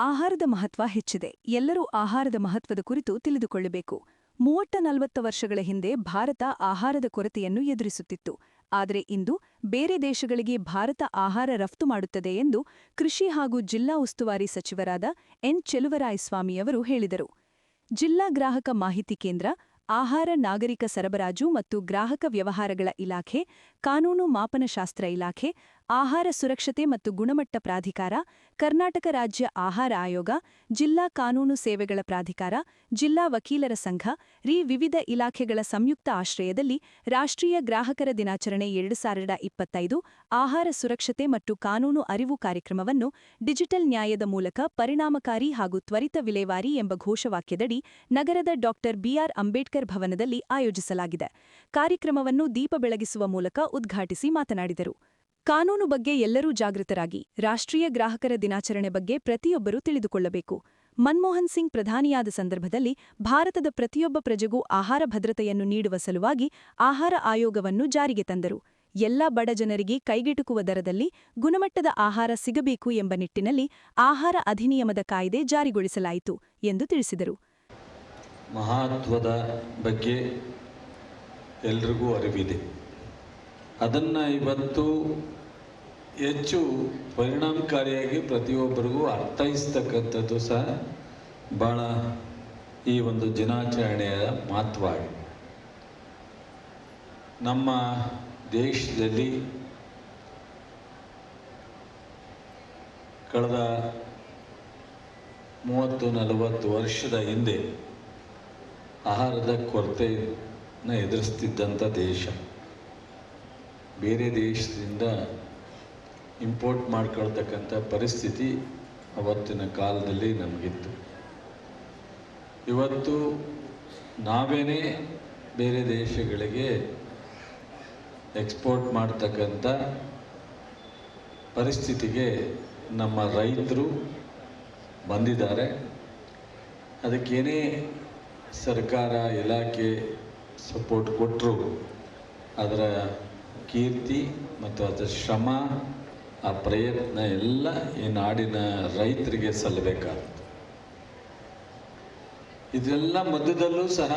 ಆಹಾರದ ಮಹತ್ವ ಹೆಚ್ಚಿದೆ. ಎಲ್ಲರೂ ಆಹಾರದ ಮಹತ್ವದ ಕುರಿತು ತಿಳಿದುಕೊಳ್ಳಬೇಕು. 30-40 ವರ್ಷಗಳ ಹಿಂದೆ ಭಾರತ ಆಹಾರದ ಕೊರತೆಯನ್ನು ಎದುರಿಸುತ್ತಿತ್ತು. ಆದರೆ ಇಂದು ಬೇರೆ ದೇಶಗಳಿಗೆ ಭಾರತ ಆಹಾರ ರಫ್ತು ಮಾಡುತ್ತದೆ ಎಂದು ಕೃಷಿ ಹಾಗೂ ಜಿಲ್ಲಾ ಉಸ್ತುವಾರಿ ಸಚಿವರಾದ ಎನ್ ಚೆಲುವರಾಯಸ್ವಾಮಿಯವರು ಹೇಳಿದರು. ಜಿಲ್ಲಾ ಗ್ರಾಹಕ ಮಾಹಿತಿ ಕೇಂದ್ರ, ಆಹಾರ ನಾಗರಿಕ ಸರಬರಾಜು ಮತ್ತು ಗ್ರಾಹಕ ವ್ಯವಹಾರಗಳ ಇಲಾಖೆ, ಕಾನೂನು ಮಾಪನಶಾಸ್ತ್ರ ಇಲಾಖೆ, ಆಹಾರ ಸುರಕ್ಷತೆ ಮತ್ತು ಗುಣಮಟ್ಟ ಪ್ರಾಧಿಕಾರ, ಕರ್ನಾಟಕ ರಾಜ್ಯ ಆಹಾರ ಆಯೋಗ, ಜಿಲ್ಲಾ ಕಾನೂನು ಸೇವೆಗಳ ಪ್ರಾಧಿಕಾರ, ಜಿಲ್ಲಾ ವಕೀಲರ ಸಂಘ ವಿವಿಧ ಇಲಾಖೆಗಳ ಸಂಯುಕ್ತ ಆಶ್ರಯದಲ್ಲಿ ರಾಷ್ಟ್ರೀಯ ಗ್ರಾಹಕರ ದಿನಾಚರಣೆ 2025 ಆಹಾರ ಸುರಕ್ಷತೆ ಮತ್ತು ಕಾನೂನು ಅರಿವು ಕಾರ್ಯಕ್ರಮವನ್ನು ಡಿಜಿಟಲ್ ನ್ಯಾಯದ ಮೂಲಕ ಪರಿಣಾಮಕಾರಿ ಹಾಗೂ ತ್ವರಿತ ವಿಲೇವಾರಿ ಎಂಬ ಘೋಷವಾಕ್ಯದಡಿ ನಗರದ ಡಾ. ಬಿ.ಆರ್. ಅಂಬೇಡ್ಕರ್ ಭವನದಲ್ಲಿ ಆಯೋಜಿಸಲಾಗಿದೆ. ಕಾರ್ಯಕ್ರಮವನ್ನು ದೀಪ ಬೆಳಗಿಸುವ ಮೂಲಕ ಉದ್ಘಾಟಿಸಿ ಮಾತನಾಡಿದರು. ಕಾನೂನು ಬಗ್ಗೆ ಎಲ್ಲರೂ ಜಾಗೃತರಾಗಿ, ರಾಷ್ಟ್ರೀಯ ಗ್ರಾಹಕರ ದಿನಾಚರಣೆ ಬಗ್ಗೆ ಪ್ರತಿಯೊಬ್ಬರೂ ತಿಳಿದುಕೊಳ್ಳಬೇಕು. ಮನಮೋಹನ್ ಸಿಂಗ್ ಪ್ರಧಾನಿಯಾದ ಸಂದರ್ಭದಲ್ಲಿ ಭಾರತದ ಪ್ರತಿಯೊಬ್ಬ ಪ್ರಜೆಗೂ ಆಹಾರ ಭದ್ರತೆಯನ್ನು ನೀಡುವ ಸಲುವಾಗಿ ಆಹಾರ ಆಯೋಗವನ್ನು ಜಾರಿಗೆ ತಂದರು. ಎಲ್ಲ ಬಡ ಜನರಿಗೆ ಕೈಗೆಟುಕುವ ದರದಲ್ಲಿ ಗುಣಮಟ್ಟದ ಆಹಾರ ಸಿಗಬೇಕು ಎಂಬ ನಿಟ್ಟಿನಲ್ಲಿ ಆಹಾರ ಅಧಿನಿಯಮದ ಕಾಯ್ದೆ ಜಾರಿಗೊಳಿಸಲಾಯಿತು ಎಂದು ತಿಳಿಸಿದರು. ಮಹತ್ವದ ಬಗ್ಗೆ ಎಲ್ರಿಗೂ ಅರಿವಿದೆ. ಅದನ್ನು ಇವತ್ತು ಹೆಚ್ಚು ಪರಿಣಾಮಕಾರಿಯಾಗಿ ಪ್ರತಿಯೊಬ್ಬರಿಗೂ ಅರ್ಥೈಸ್ತಕ್ಕಂಥದ್ದು ಸಹ ಭಾಳ ಈ ಒಂದು ದಿನಾಚರಣೆಯ ಮಹತ್ವ ಆಗಿದೆ. ನಮ್ಮ ದೇಶದಲ್ಲಿ ಕಳೆದ 30-40 ವರ್ಷದ ಹಿಂದೆ ಆಹಾರದ ಕೊರತೆಯನ್ನು ಎದುರಿಸ್ತಿದ್ದಂಥ ದೇಶ. ಬೇರೆ ದೇಶದಿಂದ ಇಂಪೋರ್ಟ್ ಮಾಡ್ಕೊಳ್ತಕ್ಕಂಥ ಪರಿಸ್ಥಿತಿ ಅವತ್ತಿನ ಕಾಲದಲ್ಲಿ ನಮಗಿತ್ತು. ಇವತ್ತು ನಾವೇನೇ ಬೇರೆ ದೇಶಗಳಿಗೆ ಎಕ್ಸ್ಪೋರ್ಟ್ ಮಾಡ್ತಕ್ಕಂಥ ಪರಿಸ್ಥಿತಿಗೆ ನಮ್ಮ ರೈತರು ಬಂದಿದ್ದಾರೆ. ಅದಕ್ಕೇನೇ ಸರ್ಕಾರ ಇಲಾಖೆ ಸಪೋರ್ಟ್ ಕೊಟ್ಟರು, ಅದರ ಕೀರ್ತಿ ಮತ್ತು ಅದರ ಶ್ರಮ, ಆ ಪ್ರಯತ್ನ ಎಲ್ಲ ಈ ನಾಡಿನ ರೈತರಿಗೆ ಸಲ್ಲಬೇಕಾಗುತ್ತೆ. ಇದೆಲ್ಲ ಮಧ್ಯದಲ್ಲೂ ಸಹ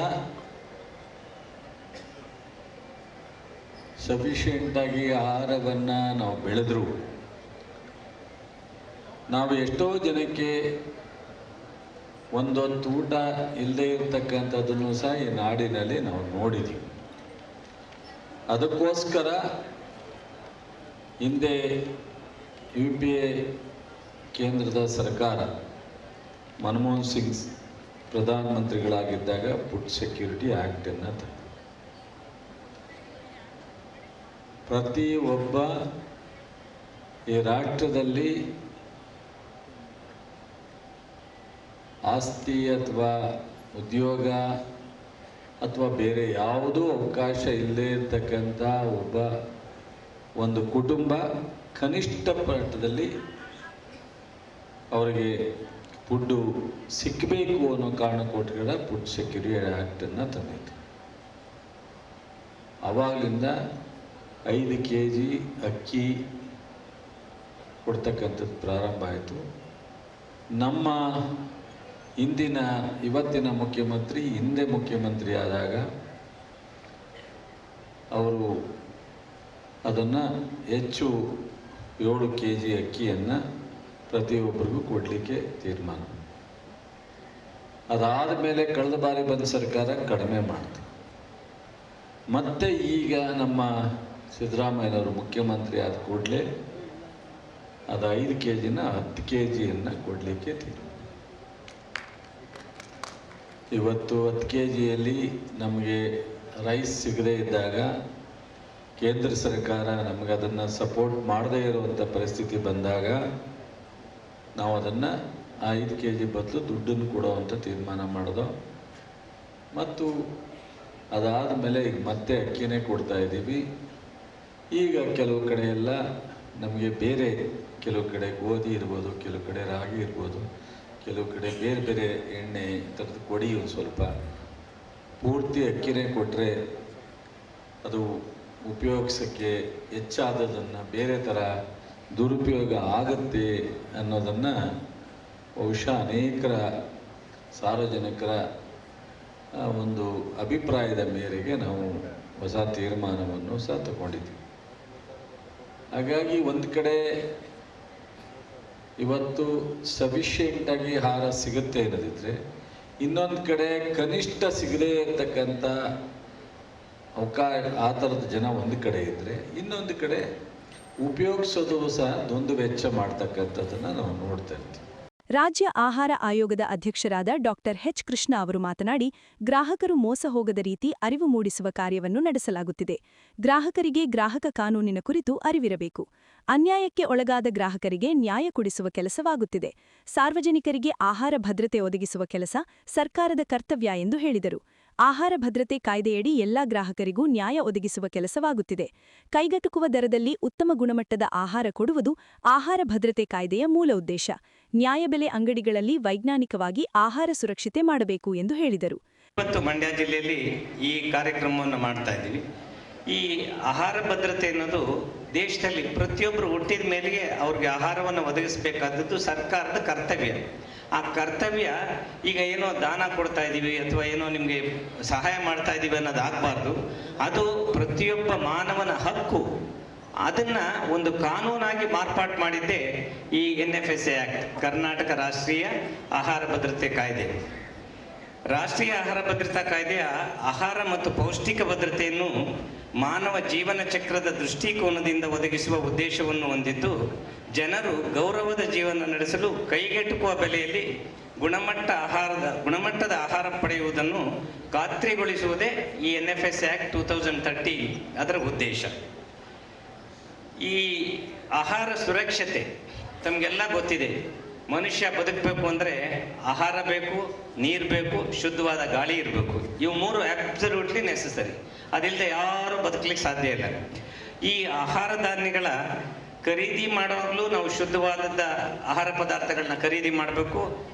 ಸಫಿಷಿಯೆಂಟಾಗಿ ಆಹಾರವನ್ನು ನಾವು ಬೆಳೆದ್ರು, ನಾವು ಎಷ್ಟೋ ಜನಕ್ಕೆ ಒಂದೊಂದು ಊಟ ಇಲ್ಲದೆ ಇರತಕ್ಕಂಥದ್ದನ್ನು ಸಹ ಈ ನಾಡಿನಲ್ಲಿ ನಾವು ನೋಡಿದ್ದೀವಿ. ಅದಕ್ಕೋಸ್ಕರ ಹಿಂದೆ UPA ಕೇಂದ್ರದ ಸರ್ಕಾರ ಮನಮೋಹನ್ ಸಿಂಗ್ ಪ್ರಧಾನಮಂತ್ರಿಗಳಾಗಿದ್ದಾಗ ಫುಡ್ ಸೆಕ್ಯೂರಿಟಿ ಆ್ಯಕ್ಟನ್ನು ತಂದರು. ಪ್ರತಿಯೊಬ್ಬ ಈ ರಾಷ್ಟ್ರದಲ್ಲಿ ಆಸ್ತಿ ಅಥವಾ ಉದ್ಯೋಗ ಅಥವಾ ಬೇರೆ ಯಾವುದೂ ಅವಕಾಶ ಇಲ್ಲದೇ ಇರತಕ್ಕಂಥ ಒಂದು ಕುಟುಂಬ ಕನಿಷ್ಠ ಮಟ್ಟದಲ್ಲಿ ಅವರಿಗೆ ಫುಡ್ಡು ಸಿಕ್ಕಬೇಕು ಅನ್ನೋ ಕಾರಣಕ್ಕೋಸ್ಕರ ಫುಡ್ ಸೆಕ್ಯೂರಿಟಿ ಆ್ಯಕ್ಟನ್ನು ತಂದಿತ್ತು. ಆವಾಗಲಿಂದ 5 kg ಅಕ್ಕಿ ಕೊಡ್ತಕ್ಕಂಥದ್ದು ಪ್ರಾರಂಭ ಆಯಿತು. ನಮ್ಮ ಇವತ್ತಿನ ಮುಖ್ಯಮಂತ್ರಿ ಹಿಂದೆ ಮುಖ್ಯಮಂತ್ರಿ ಆದಾಗ ಅವರು ಅದನ್ನು ಹೆಚ್ಚು 7 kg ಅಕ್ಕಿಯನ್ನು ಪ್ರತಿಯೊಬ್ಬರಿಗೂ ಕೊಡಲಿಕ್ಕೆ ತೀರ್ಮಾನ. ಅದಾದ ಮೇಲೆ ಕಳೆದ ಬಾರಿ ಬಂದ ಸರ್ಕಾರ ಕಡಿಮೆ ಮಾಡಿತು. ಮತ್ತೆ ಈಗ ನಮ್ಮ ಸಿದ್ದರಾಮಯ್ಯನವರು ಮುಖ್ಯಮಂತ್ರಿ ಆದ ಕೂಡಲೇ ಅದು 5 kgನ 10 kgಯನ್ನು ಕೊಡಲಿಕ್ಕೆ ತೀರ್ಮಾನ. ಇವತ್ತು 10 kgಯಲ್ಲಿ ನಮಗೆ ರೈಸ್ ಸಿಗದೇ ಇದ್ದಾಗ ಕೇಂದ್ರ ಸರ್ಕಾರ ನಮಗೆ ಅದನ್ನು ಸಪೋರ್ಟ್ ಮಾಡದೇ ಇರುವಂಥ ಪರಿಸ್ಥಿತಿ ಬಂದಾಗ ನಾವು ಅದನ್ನು 5 kg ಬದಲು ದುಡ್ಡನ್ನು ಕೊಡೋವಂಥ ತೀರ್ಮಾನ ಮಾಡೋದು. ಮತ್ತು ಅದಾದ ಮೇಲೆ ಈಗ ಮತ್ತೆ ಅಕ್ಕಿನೇ ಕೊಡ್ತಾ ಇದ್ದೀವಿ. ಈಗ ಕೆಲವು ಕಡೆ ಎಲ್ಲ ನಮಗೆ ಬೇರೆ, ಕೆಲವು ಕಡೆ ಗೋಧಿ ಇರ್ಬೋದು, ಕೆಲವು ಕಡೆ ರಾಗಿ ಇರ್ಬೋದು, ಕೆಲವು ಕಡೆ ಬೇರೆ ಬೇರೆ ಎಣ್ಣೆ ಥರದ್ದು ಕೊಡಿ. ಒಂದು ಸ್ವಲ್ಪ ಪೂರ್ತಿ ಅಕ್ಕಿನೇ ಕೊಟ್ಟರೆ ಅದು ಉಪಯೋಗಿಸೋಕ್ಕೆ ಹೆಚ್ಚಾದದನ್ನು ಬೇರೆ ಥರ ದುರುಪಯೋಗ ಆಗುತ್ತೆ ಅನ್ನೋದನ್ನು ಬಹುಶಃ ಅನೇಕರ ಸಾರ್ವಜನಿಕರ ಒಂದು ಅಭಿಪ್ರಾಯದ ಮೇರೆಗೆ ನಾವು ಹೊಸ ತೀರ್ಮಾನವನ್ನು ಸಹ ತಗೊಂಡಿದ್ವಿ. ಹಾಗಾಗಿ ಒಂದು ಕಡೆ ಇವತ್ತು ಸಫಿಷಿಯೆಂಟಾಗಿ ಆಹಾರ ಸಿಗುತ್ತೆ ಅನ್ನೋದಿದ್ರೆ, ಇನ್ನೊಂದು ಕಡೆ ಕನಿಷ್ಠ ಸಿಗದೇ ಇರ್ತಕ್ಕಂಥ ಆ ಥರದ ಜನ ಒಂದು ಕಡೆ ಇದ್ದರೆ, ಇನ್ನೊಂದು ಕಡೆ ಉಪಯೋಗಿಸೋದು ಸಹ ದ್ವಂದ್ವ ವೆಚ್ಚ ಮಾಡ್ತಕ್ಕಂಥದ್ದನ್ನು ನಾವು ನೋಡ್ತಾ ಇರ್ತೀವಿ. ರಾಜ್ಯ ಆಹಾರ ಆಯೋಗದ ಅಧ್ಯಕ್ಷರಾದ ಡಾಕ್ಟರ್ ಎಚ್ ಕೃಷ್ಣ ಅವರು ಮಾತನಾಡಿ, ಗ್ರಾಹಕರು ಮೋಸ ಹೋಗದ ರೀತಿ ಅರಿವು ಮೂಡಿಸುವ ಕಾರ್ಯವನ್ನು ನಡೆಸಲಾಗುತ್ತಿದೆ. ಗ್ರಾಹಕರಿಗೆ ಗ್ರಾಹಕ ಕಾನೂನಿನ ಕುರಿತು ಅರಿವಿರಬೇಕು. ಅನ್ಯಾಯಕ್ಕೆ ಒಳಗಾದ ಗ್ರಾಹಕರಿಗೆ ನ್ಯಾಯ ಕೊಡಿಸುವ ಕೆಲಸವಾಗುತ್ತಿದೆ. ಸಾರ್ವಜನಿಕರಿಗೆ ಆಹಾರ ಭದ್ರತೆ ಒದಗಿಸುವ ಕೆಲಸ ಸರ್ಕಾರದ ಕರ್ತವ್ಯ ಎಂದು ಹೇಳಿದರು. ಆಹಾರ ಭದ್ರತೆ ಕಾಯ್ದೆಯಡಿ ಎಲ್ಲಾ ಗ್ರಾಹಕರಿಗೂ ನ್ಯಾಯ ಒದಗಿಸುವ ಕೆಲಸವಾಗುತ್ತಿದೆ. ಕೈಗೆಟುಕುವ ದರದಲ್ಲಿ ಉತ್ತಮ ಗುಣಮಟ್ಟದ ಆಹಾರ ಕೊಡುವುದು ಆಹಾರ ಭದ್ರತೆ ಕಾಯ್ದೆಯ ಮೂಲ ಉದ್ದೇಶ. ನ್ಯಾಯಬೆಲೆ ಅಂಗಡಿಗಳಲ್ಲಿ ವೈಜ್ಞಾನಿಕವಾಗಿ ಆಹಾರ ಸುರಕ್ಷತೆ ಮಾಡಬೇಕು ಎಂದು ಹೇಳಿದರು. ಇವತ್ತು ಮಂಡ್ಯ ಜಿಲ್ಲೆಯಲ್ಲಿ ಈ ಕಾರ್ಯಕ್ರಮವನ್ನು ಮಾಡ್ತಾ ಇದ್ದೀವಿ. ಈ ಆಹಾರ ಭದ್ರತೆ ಅನ್ನೋದು ದೇಶದಲ್ಲಿ ಪ್ರತಿಯೊಬ್ಬರು ಹುಟ್ಟಿದ ಮೇಲೆಗೆ ಅವ್ರಿಗೆ ಆಹಾರವನ್ನು ಒದಗಿಸಬೇಕಾದದ್ದು ಸರ್ಕಾರದ ಕರ್ತವ್ಯ. ಆ ಕರ್ತವ್ಯ ಈಗ ಏನೋ ದಾನ ಕೊಡ್ತಾ ಇದ್ದೀವಿ ಅಥವಾ ಏನೋ ನಿಮಗೆ ಸಹಾಯ ಮಾಡ್ತಾ ಇದ್ದೀವಿ ಅನ್ನೋದು ಆಗಬಾರ್ದು. ಅದು ಪ್ರತಿಯೊಬ್ಬ ಮಾನವನ ಹಕ್ಕು. ಅದನ್ನ ಒಂದು ಕಾನೂನಾಗಿ ಮಾರ್ಪಾಟು ಮಾಡಿದ್ದೇ ಈ NFSA ಆಕ್ಟ್, ಕರ್ನಾಟಕ ರಾಷ್ಟ್ರೀಯ ಆಹಾರ ಭದ್ರತೆ ಕಾಯ್ದೆ. ರಾಷ್ಟ್ರೀಯ ಆಹಾರ ಭದ್ರತಾ ಕಾಯ್ದೆಯ ಆಹಾರ ಮತ್ತು ಪೌಷ್ಟಿಕ ಭದ್ರತೆಯನ್ನು ಮಾನವ ಜೀವನ ಚಕ್ರದ ದೃಷ್ಟಿಕೋನದಿಂದ ಒದಗಿಸುವ ಉದ್ದೇಶವನ್ನು ಹೊಂದಿದ್ದು, ಜನರು ಗೌರವದ ಜೀವನ ನಡೆಸಲು ಕೈಗೆಟುಕುವ ಬೆಲೆಯಲ್ಲಿ ಗುಣಮಟ್ಟದ ಆಹಾರ ಪಡೆಯುವುದನ್ನು ಖಾತ್ರಿಗೊಳಿಸುವುದೇ ಈ NFSA ಆಕ್ಟ್ 2013 ಅದರ ಉದ್ದೇಶ. ಈ ಆಹಾರ ಸುರಕ್ಷತೆ ತಮಗೆಲ್ಲ ಗೊತ್ತಿದೆ. ಮನುಷ್ಯ ಬದುಕಬೇಕು ಅಂದರೆ ಆಹಾರ ಬೇಕು, ನೀರು ಬೇಕು, ಶುದ್ಧವಾದ ಗಾಳಿ ಇರಬೇಕು. ಇವು ಮೂರು ಅಬ್ಸಲ್ಯೂಟ್ಲಿ ನೆಸೆಸರಿ. ಅದಿಲ್ಲದೆ ಯಾರೂ ಬದುಕಲಿಕ್ಕೆ ಸಾಧ್ಯ ಇಲ್ಲ. ಈ ಆಹಾರ ಧಾನ್ಯಗಳ ಖರೀದಿ ಮಾಡುವಾಗಲೂ ನಾವು ಶುದ್ಧವಾದ ಆಹಾರ ಪದಾರ್ಥಗಳನ್ನ ಖರೀದಿ ಮಾಡಬೇಕು.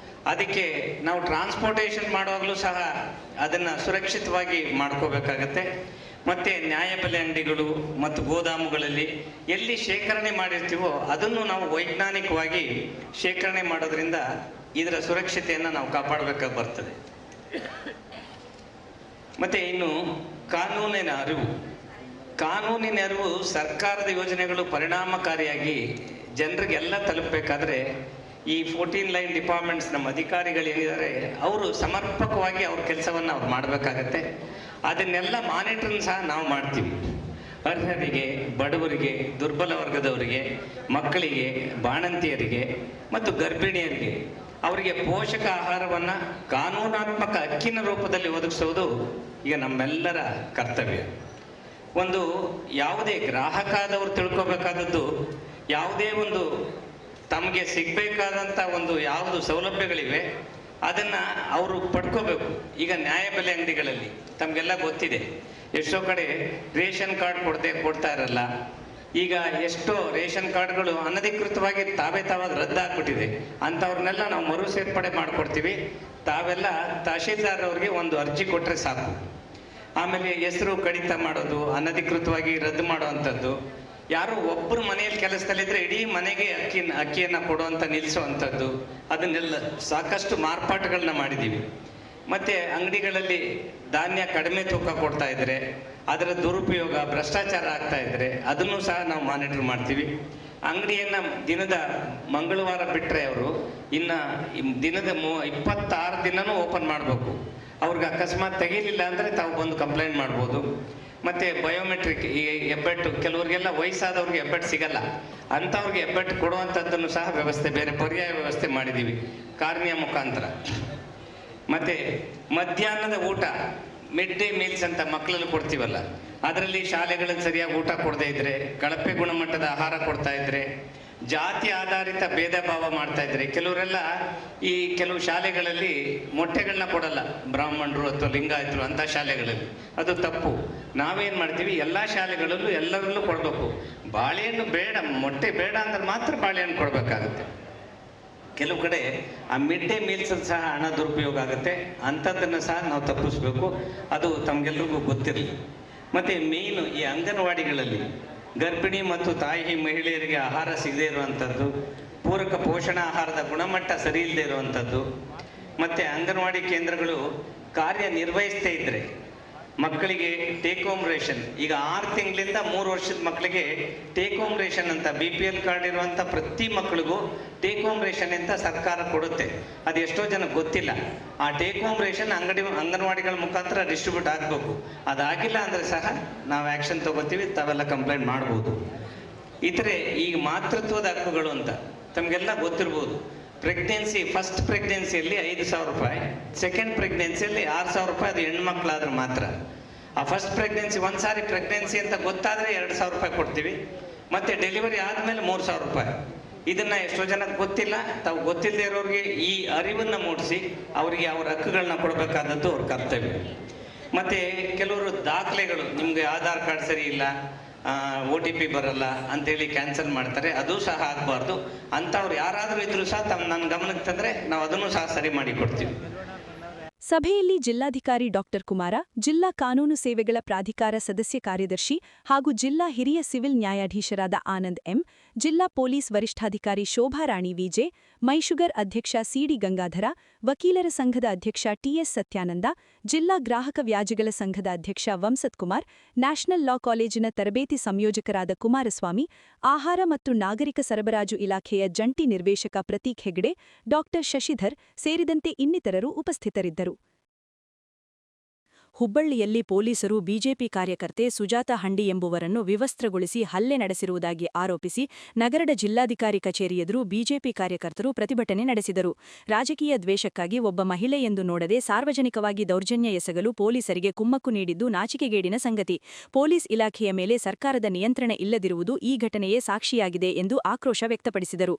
ಅದಕ್ಕೆ ನಾವು ಟ್ರಾನ್ಸ್ಪೋರ್ಟೇಷನ್ ಮಾಡುವಾಗಲೂ ಸಹ ಅದನ್ನು ಸುರಕ್ಷಿತವಾಗಿ ಮಾಡ್ಕೋಬೇಕಾಗತ್ತೆ. ಮತ್ತು ನ್ಯಾಯಬೆಲೆ ಅಂಗಡಿಗಳು ಮತ್ತು ಗೋದಾಮುಗಳಲ್ಲಿ ಎಲ್ಲಿ ಶೇಖರಣೆ ಮಾಡಿರ್ತೀವೋ ಅದನ್ನು ನಾವು ವೈಜ್ಞಾನಿಕವಾಗಿ ಶೇಖರಣೆ ಮಾಡೋದ್ರಿಂದ ಇದರ ಸುರಕ್ಷತೆಯನ್ನು ನಾವು ಕಾಪಾಡಬೇಕಾಗಿ ಬರ್ತದೆ. ಮತ್ತು ಇನ್ನು ಕಾನೂನಿನ ಅರಿವು ಸರ್ಕಾರದ ಯೋಜನೆಗಳು ಪರಿಣಾಮಕಾರಿಯಾಗಿ ಜನರಿಗೆಲ್ಲ ತಲುಪಬೇಕಾದ್ರೆ ಈ 14 ಲೈನ್ ಡಿಪಾರ್ಟ್ಮೆಂಟ್ಸ್ ನಮ್ಮ ಅಧಿಕಾರಿಗಳೇನಿದ್ದಾರೆ ಅವರು ಸಮರ್ಪಕವಾಗಿ ಅವ್ರ ಕೆಲಸವನ್ನು ಅವ್ರು ಮಾಡಬೇಕಾಗತ್ತೆ. ಅದನ್ನೆಲ್ಲ ಮಾನಿಟರಿಂಗ್ ಸಹ ನಾವು ಮಾಡ್ತೀವಿ. ಅರ್ಹರಿಗೆ, ಬಡವರಿಗೆ, ದುರ್ಬಲ ವರ್ಗದವರಿಗೆ, ಮಕ್ಕಳಿಗೆ, ಬಾಣಂತಿಯರಿಗೆ ಮತ್ತು ಗರ್ಭಿಣಿಯರಿಗೆ ಅವರಿಗೆ ಪೋಷಕ ಆಹಾರವನ್ನು ಕಾನೂನಾತ್ಮಕ ಹಕ್ಕಿನ ರೂಪದಲ್ಲಿ ಒದಗಿಸುವುದು ಈಗ ನಮ್ಮೆಲ್ಲರ ಕರ್ತವ್ಯ. ಒಂದು ಯಾವುದೇ ಗ್ರಾಹಕದವರು ತಿಳ್ಕೋಬೇಕಾದದ್ದು, ಯಾವುದೇ ಒಂದು ತಮಗೆ ಸಿಗಬೇಕಾದಂಥ ಒಂದು ಯಾವುದು ಸೌಲಭ್ಯಗಳಿವೆ ಅದನ್ನು ಅವರು ಪಡ್ಕೋಬೇಕು. ಈಗ ನ್ಯಾಯಬೆಲೆ ಅಂಗಡಿಗಳಲ್ಲಿ ತಮಗೆಲ್ಲ ಗೊತ್ತಿದೆ, ಎಷ್ಟೋ ಕಡೆ ರೇಷನ್ ಕಾರ್ಡ್ ಕೊಡ್ತಾ ಇರಲ್ಲ. ಈಗ ಎಷ್ಟೋ ರೇಷನ್ ಕಾರ್ಡ್ಗಳು ಅನಧಿಕೃತವಾಗಿ ತಾವಾದ ರದ್ದಾಗ್ಬಿಟ್ಟಿದೆ. ಅಂಥವ್ರನ್ನೆಲ್ಲ ನಾವು ಮರು ಸೇರ್ಪಡೆ ಮಾಡಿಕೊಡ್ತೀವಿ. ತಾವೆಲ್ಲ ತಹಶೀಲ್ದಾರ್ ಅವ್ರಿಗೆ ಒಂದು ಅರ್ಜಿ ಕೊಟ್ಟರೆ ಸಾಕು. ಆಮೇಲೆ ಹೆಸರು ಕಡಿತ ಮಾಡೋದು, ಅನಧಿಕೃತವಾಗಿ ರದ್ದು ಮಾಡುವಂಥದ್ದು, ಯಾರೋ ಒಬ್ಬರು ಮನೆಯಲ್ಲಿ ಕೆಲಸದಲ್ಲಿದ್ದರೆ ಇಡೀ ಮನೆಗೆ ಅಕ್ಕಿಯನ್ನು ಕೊಡುವಂಥ ನಿಲ್ಲಿಸುವಂಥದ್ದು, ಅದನ್ನೆಲ್ಲ ಸಾಕಷ್ಟು ಮಾರ್ಪಾಟುಗಳನ್ನ ಮಾಡಿದ್ದೀವಿ. ಮತ್ತು ಅಂಗಡಿಗಳಲ್ಲಿ ಧಾನ್ಯ ಕಡಿಮೆ ತೂಕ ಕೊಡ್ತಾ ಇದ್ದರೆ ಅದರ ದುರುಪಯೋಗ, ಭ್ರಷ್ಟಾಚಾರ ಆಗ್ತಾ ಇದ್ದರೆ ಅದನ್ನು ಸಹ ನಾವು ಮಾನಿಟರ್ ಮಾಡ್ತೀವಿ. ಅಂಗಡಿಯನ್ನು ದಿನದ ಮಂಗಳವಾರ ಬಿಟ್ಟರೆ ಅವರು ಇನ್ನು ದಿನದ 26 ದಿನನೂ ಓಪನ್ ಮಾಡಬೇಕು. ಅವ್ರಿಗೆ ಅಕಸ್ಮಾತ್ ತೆಗೀಲಿಲ್ಲ ಅಂದರೆ ತಾವು ಬಂದು ಕಂಪ್ಲೇಂಟ್ ಮಾಡ್ಬೋದು. ಮತ್ತು ಬಯೋಮೆಟ್ರಿಕ್, ಈ ಹೆಬ್ಬೆಟ್ಟು, ಕೆಲವರಿಗೆಲ್ಲ ವಯಸ್ಸಾದವ್ರಿಗೆ ಹೆಬ್ಬೆಟ್ಟು ಸಿಗಲ್ಲ, ಅಂಥವ್ರಿಗೆ ಹೆಬ್ಬೆಟ್ಟು ಕೊಡುವಂಥದ್ದನ್ನು ಸಹ ಬೇರೆ ಪರ್ಯಾಯ ವ್ಯವಸ್ಥೆ ಮಾಡಿದ್ದೀವಿ ಕಾರ್ನಿಯ ಮುಖಾಂತರ. ಮತ್ತು ಮಧ್ಯಾಹ್ನದ ಊಟ, ಮಿಡ್ ಡೇ ಮೀಲ್ಸ್ ಅಂತ ಮಕ್ಕಳಲ್ಲಿ ಕೊಡ್ತೀವಲ್ಲ, ಅದರಲ್ಲಿ ಶಾಲೆಗಳಲ್ಲಿ ಸರಿಯಾಗಿ ಊಟ ಕೊಡದೇ ಇದ್ದರೆ, ಕಳಪೆ ಗುಣಮಟ್ಟದ ಆಹಾರ ಕೊಡ್ತಾ ಇದ್ದರೆ, ಜಾತಿ ಆಧಾರಿತ ಭೇದ ಭಾವ ಮಾಡ್ತಾ ಇದ್ರೆ, ಕೆಲವು ಶಾಲೆಗಳಲ್ಲಿ ಮೊಟ್ಟೆಗಳನ್ನ ಕೊಡಲ್ಲ, ಬ್ರಾಹ್ಮಣರು ಅಥವಾ ಲಿಂಗಾಯತರು ಅಂತ ಶಾಲೆಗಳಲ್ಲಿ. ಅದು ತಪ್ಪು. ನಾವೇನು ಮಾಡ್ತೀವಿ, ಎಲ್ಲ ಶಾಲೆಗಳಲ್ಲೂ ಎಲ್ಲರಲ್ಲೂ ಕೊಡಬೇಕು. ಬಾಳೆಹಣ್ಣು ಬೇಡ, ಮೊಟ್ಟೆ ಬೇಡ ಅಂದ್ರೆ ಮಾತ್ರ ಬಾಳೆಹಣ್ಣು ಕೊಡಬೇಕಾಗುತ್ತೆ. ಕೆಲವು ಕಡೆ ಆ ಮಿಡ್ ಡೇ ಮೀಲ್ಸ್ ಸಹ ಹಣ ದುರುಪಯೋಗ ಆಗುತ್ತೆ. ಅಂಥದ್ದನ್ನು ಸಹ ನಾವು ತಪ್ಪಿಸ್ಬೇಕು. ಅದು ತಮಗೆಲ್ರಿಗೂ ಗೊತ್ತಿರಲಿ. ಮತ್ತು ಮೇಯ್ನು ಈ ಅಂಗನವಾಡಿಗಳಲ್ಲಿ ಗರ್ಭಿಣಿ ಮತ್ತು ತಾಯಿ ಮಹಿಳೆಯರಿಗೆ ಆಹಾರ ಸಿಗದೇ ಇರುವಂಥದ್ದು, ಪೂರಕ ಪೋಷಣಾಹಾರದ ಗುಣಮಟ್ಟ ಸರಿ ಇಲ್ಲದೆ ಇರುವಂಥದ್ದು, ಮತ್ತು ಅಂಗನವಾಡಿ ಕೇಂದ್ರಗಳು ಕಾರ್ಯನಿರ್ವಹಿಸದೇ ಇದ್ದರೆ ಮಕ್ಕಳಿಗೆ ಟೇಕ್ ಹೋಮ್ ರೇಷನ್, ಈಗ 6 ತಿಂಗಳಿಂದ 3 ವರ್ಷದ ಮಕ್ಕಳಿಗೆ ಟೇಕ್ ಹೋಮ್ ರೇಷನ್ ಅಂತ BPL ಕಾರ್ಡ್ ಇರುವಂಥ ಪ್ರತಿ ಮಕ್ಕಳಿಗೂ ಟೇಕ್ ಹೋಮ್ ರೇಷನ್ ಅಂತ ಸರ್ಕಾರ ಕೊಡುತ್ತೆ. ಅದು ಎಷ್ಟೋ ಜನಕ್ಕೆ ಗೊತ್ತಿಲ್ಲ. ಆ ಟೇಕ್ ಹೋಮ್ ರೇಷನ್ ಅಂಗನವಾಡಿಗಳ ಮುಖಾಂತರ ಡಿಸ್ಟ್ರಿಬ್ಯೂಟ್ ಆಗಬೇಕು. ಅದಾಗಿಲ್ಲ ಅಂದರೆ ಸಹ ನಾವು ಆ್ಯಕ್ಷನ್ ತಗೋತೀವಿ, ತಾವೆಲ್ಲ ಕಂಪ್ಲೇಂಟ್ ಮಾಡ್ಬೋದು. ಇತರೆ ಈಗ ಮಾತೃತ್ವದ ಹಕ್ಕುಗಳು ಅಂತ ತಮಗೆಲ್ಲ ಗೊತ್ತಿರ್ಬೋದು. ಪ್ರೆಗ್ನೆನ್ಸಿ, ಫಸ್ಟ್ ಪ್ರೆಗ್ನೆನ್ಸಿಯಲ್ಲಿ 5,000 ರೂಪಾಯಿ, ಸೆಕೆಂಡ್ ಪ್ರೆಗ್ನೆನ್ಸಿಯಲ್ಲಿ 6,000 ರೂಪಾಯಿ, ಅದು ಹೆಣ್ಮಕ್ಳಾದ್ರೆ ಮಾತ್ರ. ಆ ಫಸ್ಟ್ ಪ್ರೆಗ್ನೆನ್ಸಿ, ಒಂದು ಸಾರಿ ಪ್ರೆಗ್ನೆನ್ಸಿ ಅಂತ ಗೊತ್ತಾದರೆ 2,000 ರೂಪಾಯಿ ಕೊಡ್ತೀವಿ, ಮತ್ತು ಡೆಲಿವರಿ ಆದಮೇಲೆ 3,000 ರೂಪಾಯಿ. ಇದನ್ನು ಎಷ್ಟೋ ಜನಕ್ಕೆ ಗೊತ್ತಿಲ್ಲ. ತಾವು ಗೊತ್ತಿಲ್ಲದೆ ಇರೋರಿಗೆ ಈ ಅರಿವನ್ನು ಮೂಡಿಸಿ ಅವರಿಗೆ ಅವ್ರ ಹಕ್ಕುಗಳನ್ನ ಕೊಡಬೇಕಾದದ್ದು ಅವ್ರ ಕರ್ತವ್ಯ. ಮತ್ತು ಕೆಲವರು ದಾಖಲೆಗಳು, ನಿಮಗೆ ಆಧಾರ್ ಕಾರ್ಡ್ ಸರಿ ಇಲ್ಲ, OTP ಬರಲ್ಲ ಅಂತೇಳಿ ಕ್ಯಾನ್ಸಲ್ ಮಾಡ್ತಾರೆ. ಅದು ಸಹ ಆಗಬಾರ್ದು. ಅಂಥವ್ರು ಯಾರಾದರೂ ಇದ್ರೂ ಸಹ ನನ್ನ ಗಮನಕ್ಕೆ ತಂದರೆ ನಾವು ಅದನ್ನು ಸಹ ಸರಿ ಮಾಡಿ ಕೊಡ್ತೀವಿ. ಸಭೆಯಲ್ಲಿ ಜಿಲ್ಲಾಧಿಕಾರಿ ಡಾಕ್ಟರ್ ಕುಮಾರ, ಜಿಲ್ಲಾ ಕಾನೂನು ಸೇವೆಗಳ ಪ್ರಾಧಿಕಾರ ಸದಸ್ಯ ಕಾರ್ಯದರ್ಶಿ ಹಾಗೂ ಜಿಲ್ಲಾ ಹಿರಿಯ ಸಿವಿಲ್ ನ್ಯಾಯಾಧೀಶರಾದ ಆನಂದ್ ಎಂ, ಜಿಲ್ಲಾ ಪೊಲೀಸ್ ವರಿಷ್ಠಾಧಿಕಾರಿ ಶೋಭಾರಾಣಿ ವಿಜೆ, ಮೈಶುಗರ್ ಅಧ್ಯಕ್ಷ ಸಿಡಿ ಗಂಗಾಧರ, ವಕೀಲರ ಸಂಘದ ಅಧ್ಯಕ್ಷ ಟಿಎಸ್ ಸತ್ಯಾನಂದ, ಜಿಲ್ಲಾ ಗ್ರಾಹಕ ವ್ಯಾಜ್ಯಗಳ ಸಂಘದ ಅಧ್ಯಕ್ಷ ವಂಸತ್ ಕುಮಾರ್, ನ್ಯಾಷನಲ್ ಲಾ ಕಾಲೇಜಿನ ತರಬೇತಿ ಸಂಯೋಜಕರಾದ ಕುಮಾರಸ್ವಾಮಿ, ಆಹಾರ ಮತ್ತು ನಾಗರಿಕ ಸರಬರಾಜು ಇಲಾಖೆಯ ಜಂಟಿ ನಿರ್ದೇಶಕ ಪ್ರತೀಕ್ ಹೆಗ್ಡೆ, ಡಾಕ್ಟರ್ ಶಶಿಧರ್ ಸೇರಿದಂತೆ ಇನ್ನಿತರರು ಉಪಸ್ಥಿತರಿದ್ದರು. ಹುಬ್ಬಳ್ಳಿಯಲ್ಲಿ ಪೊಲೀಸರು ಬಿಜೆಪಿ ಕಾರ್ಯಕರ್ತೆ ಸುಜಾತ ಹಂಡಿ ಎಂಬುವರನ್ನು ವಿವಸ್ತ್ರಗೊಳಿಸಿ ಹಲ್ಲೆ ನಡೆಸಿರುವುದಾಗಿ ಆರೋಪಿಸಿ ನಗರದ ಜಿಲ್ಲಾಧಿಕಾರಿ ಕಚೇರಿ ಎದುರು ಬಿಜೆಪಿ ಕಾರ್ಯಕರ್ತರು ಪ್ರತಿಭಟನೆ ನಡೆಸಿದರು. ರಾಜಕೀಯ ದ್ವೇಷಕ್ಕಾಗಿ ಒಬ್ಬ ಮಹಿಳೆ ಎಂದು ನೋಡದೆ ಸಾರ್ವಜನಿಕವಾಗಿ ದೌರ್ಜನ್ಯ ಎಸಗಲು ಪೊಲೀಸರಿಗೆ ಕುಮ್ಮಕ್ಕು ನೀಡಿದ್ದು ನಾಚಿಕೆಗೇಡಿನ ಸಂಗತಿ. ಪೊಲೀಸ್ ಇಲಾಖೆಯ ಮೇಲೆ ಸರ್ಕಾರದ ನಿಯಂತ್ರಣ ಇಲ್ಲದಿರುವುದು ಈ ಘಟನೆಯೇ ಸಾಕ್ಷಿಯಾಗಿದೆ ಎಂದು ಆಕ್ರೋಶ ವ್ಯಕ್ತಪಡಿಸಿದರು.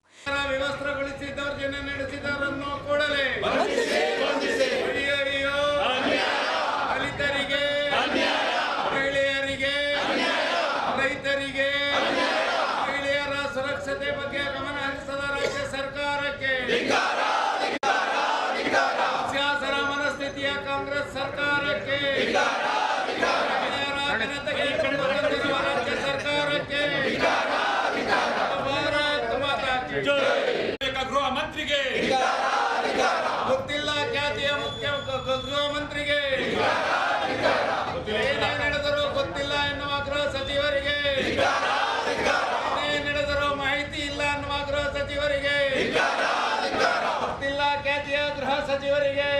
ಗೃಹ ಮಂತ್ರಿಗೆ ಗೊತ್ತಿಲ್ಲ, ಖ್ಯಾತಿಯ ಮುಖ್ಯ ಗೃಹ ಮಂತ್ರಿಗೆ ಏನೇ ನಡೆದರೂ ಗೊತ್ತಿಲ್ಲ ಎನ್ನುವ ಗೃಹ ಸಚಿವರಿಗೆ, ಏನೇ ನಡೆದರೂ ಮಾಹಿತಿ ಇಲ್ಲ ಎನ್ನುವ ಗೃಹ ಸಚಿವರಿಗೆ, ಗೊತ್ತಿಲ್ಲ ಖ್ಯಾತಿಯ ಗೃಹ ಸಚಿವರಿಗೆ.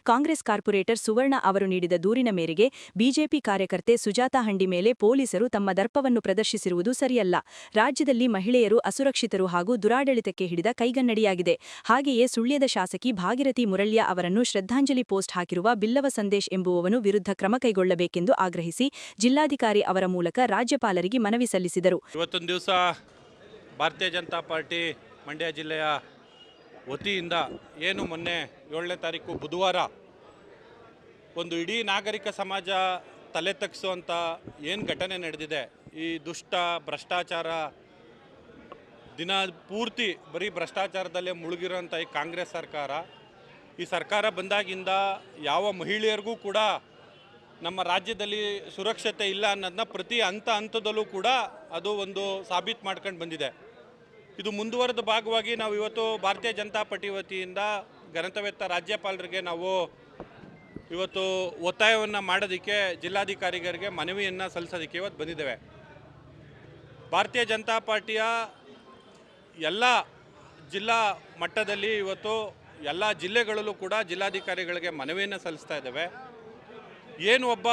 ಕಾಂಗ್ರೆಸ್ ಕಾರ್ಪೊರೇಟರ್ ಸುವರ್ಣ ಅವರು ನೀಡಿದ ದೂರಿನ ಮೇರೆಗೆ ಬಿಜೆಪಿ ಕಾರ್ಯಕರ್ತೆ ಸುಜಾತಾ ಹಂಡಿ ಮೇಲೆ ಪೊಲೀಸರು ತಮ್ಮ ದರ್ಪವನ್ನು ಪ್ರದರ್ಶಿಸಿರುವುದು ಸರಿಯಲ್ಲ. ರಾಜ್ಯದಲ್ಲಿ ಮಹಿಳೆಯರು ಅಸುರಕ್ಷಿತರು ಹಾಗೂ ದುರಾಡಳಿತಕ್ಕೆ ಹಿಡಿದ ಕೈಗನ್ನಡಿಯಾಗಿದೆ. ಹಾಗೆಯೇ ಸುಳ್ಯದ ಶಾಸಕಿ ಭಾಗಿರಥಿ ಮುರಳ್ಯ ಅವರನ್ನು ಶ್ರದ್ಧಾಂಜಲಿ ಪೋಸ್ಟ್ ಹಾಕಿರುವ ಬಿಲ್ಲವ ಸಂದೇಶ್ ಎಂಬುವವನು ವಿರುದ್ಧ ಕ್ರಮ ಕೈಗೊಳ್ಳಬೇಕೆಂದು ಆಗ್ರಹಿಸಿ ಜಿಲ್ಲಾಧಿಕಾರಿ ಅವರ ಮೂಲಕ ರಾಜ್ಯಪಾಲರಿಗೆ ಮನವಿ ಸಲ್ಲಿಸಿದರು. ಇವತ್ತೊಂದು ದಿವಸ ಭಾರತೀಯ ಜನತಾ ಪಾರ್ಟಿ ಮಂಡ್ಯ ಜಿಲ್ಲೆಯ ವತಿಯಿಂದ ಏನು ಮೊನ್ನೆ 7ನೇ ತಾರೀಕು ಬುಧವಾರ ಒಂದು ಇಡೀ ನಾಗರಿಕ ಸಮಾಜ ತಲೆ ತಗ್ಸುವಂಥ ಏನು ಘಟನೆ ನಡೆದಿದೆ, ಈ ದುಷ್ಟ ಭ್ರಷ್ಟಾಚಾರ ದಿನ ಪೂರ್ತಿ ಬರೀ ಭ್ರಷ್ಟಾಚಾರದಲ್ಲೇ ಮುಳುಗಿರೋಂಥ ಈ ಕಾಂಗ್ರೆಸ್ ಸರ್ಕಾರ, ಈ ಸರ್ಕಾರ ಬಂದಾಗಿಂದ ಯಾವ ಮಹಿಳೆಯರಿಗೂ ಕೂಡ ನಮ್ಮ ರಾಜ್ಯದಲ್ಲಿ ಸುರಕ್ಷತೆ ಇಲ್ಲ ಅನ್ನೋದನ್ನ ಪ್ರತಿ ಹಂತದಲ್ಲೂ ಕೂಡ ಅದು ಒಂದು ಸಾಬೀತು ಮಾಡ್ಕೊಂಡು ಬಂದಿದೆ. ಇದು ಮುಂದುವರೆದ ಭಾಗವಾಗಿ ನಾವು ಇವತ್ತು ಭಾರತೀಯ ಜನತಾ ಪಾರ್ಟಿ ವತಿಯಿಂದ ಘನತೆವೆತ್ತ ರಾಜ್ಯಪಾಲರಿಗೆ ನಾವು ಇವತ್ತು ಒತ್ತಾಯವನ್ನು ಮಾಡೋದಕ್ಕೆ ಜಿಲ್ಲಾಧಿಕಾರಿಗಳಿಗೆ ಮನವಿಯನ್ನು ಸಲ್ಲಿಸೋದಕ್ಕೆ ಇವತ್ತು ಬಂದಿದ್ದೇವೆ. ಭಾರತೀಯ ಜನತಾ ಪಾರ್ಟಿಯ ಎಲ್ಲ ಜಿಲ್ಲಾ ಮಟ್ಟದಲ್ಲಿ ಇವತ್ತು ಎಲ್ಲ ಜಿಲ್ಲೆಗಳಲ್ಲೂ ಕೂಡ ಜಿಲ್ಲಾಧಿಕಾರಿಗಳಿಗೆ ಮನವಿಯನ್ನು ಸಲ್ಲಿಸ್ತಾ ಇದ್ದೇವೆ. ಏನು ಒಬ್ಬ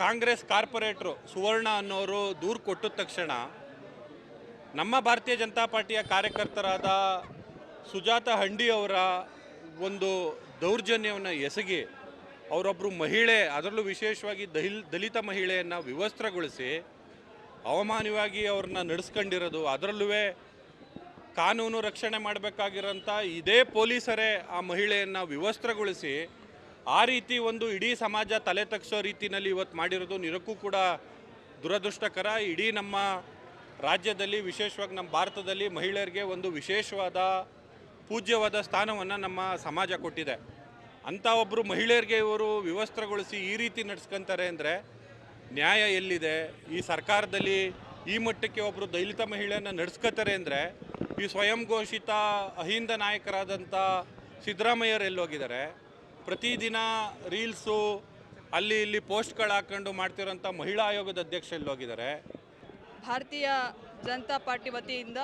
ಕಾಂಗ್ರೆಸ್ ಕಾರ್ಪೊರೇಟ್ರು ಸುವರ್ಣ ಅನ್ನೋರು ದೂರು ಕೊಟ್ಟಿದ ತಕ್ಷಣ ನಮ್ಮ ಭಾರತೀಯ ಜನತಾ ಪಾರ್ಟಿಯ ಕಾರ್ಯಕರ್ತರಾದ ಸುಜಾತ ಹಂಡಿ ಅವರ ಒಂದು ದೌರ್ಜನ್ಯವನ್ನು ಎಸಗಿ ಅವರೊಬ್ಬರು ಮಹಿಳೆ, ಅದರಲ್ಲೂ ವಿಶೇಷವಾಗಿ ದಲಿತ ಮಹಿಳೆಯನ್ನು ವಿವಸ್ತ್ರಗೊಳಿಸಿ ಅವಮಾನವಾಗಿ ಅವ್ರನ್ನ ನಡೆಸ್ಕೊಂಡಿರೋದು, ಅದರಲ್ಲೂ ಕಾನೂನು ರಕ್ಷಣೆ ಮಾಡಬೇಕಾಗಿರೋಂಥ ಇದೇ ಪೊಲೀಸರೇ ಆ ಮಹಿಳೆಯನ್ನು ವಿವಸ್ತ್ರಗೊಳಿಸಿ ಆ ರೀತಿ ಒಂದು ಇಡೀ ಸಮಾಜ ತಲೆ ತಗ್ಸೋ ರೀತಿಯಲ್ಲಿ ಇವತ್ತು ಮಾಡಿರೋದು ನಿರಕ್ಕೂ ಕೂಡ ದುರದೃಷ್ಟಕರ. ಇಡೀ ನಮ್ಮ ರಾಜ್ಯದಲ್ಲಿ, ವಿಶೇಷವಾಗಿ ನಮ್ಮ ಭಾರತದಲ್ಲಿ ಮಹಿಳೆಯರಿಗೆ ಒಂದು ವಿಶೇಷವಾದ ಪೂಜ್ಯವಾದ ಸ್ಥಾನವನ್ನು ನಮ್ಮ ಸಮಾಜ ಕೊಟ್ಟಿದೆ. ಅಂಥ ಒಬ್ಬರು ಮಹಿಳೆಯರಿಗೆ ಇವರು ವಿವಸ್ತ್ರಗೊಳಿಸಿ ಈ ರೀತಿ ನಡೆಸ್ಕೊಂತಾರೆ ಅಂದರೆ ನ್ಯಾಯ ಎಲ್ಲಿದೆ? ಈ ಸರ್ಕಾರದಲ್ಲಿ ಈ ಮಟ್ಟಕ್ಕೆ ಒಬ್ಬರು ದಲಿತ ಮಹಿಳೆಯನ್ನು ನಡೆಸ್ಕೋತಾರೆ ಅಂದರೆ ಈ ಸ್ವಯಂ ಘೋಷಿತ ಅಹಿಂದ ನಾಯಕರಾದಂಥ ಸಿದ್ದರಾಮಯ್ಯರು ಎಲ್ಲೋಗಿದ್ದಾರೆ? ಪ್ರತಿದಿನ ರೀಲ್ಸು ಅಲ್ಲಿ ಇಲ್ಲಿ ಪೋಸ್ಟ್ಗಳು ಹಾಕ್ಕೊಂಡು ಮಾಡ್ತಿರೋಂಥ ಮಹಿಳಾ ಆಯೋಗದ ಅಧ್ಯಕ್ಷ ಎಲ್ಲೋಗಿದ್ದಾರೆ? ಭಾರತೀಯ ಜನತಾ ಪಾರ್ಟಿ ವತಿಯಿಂದ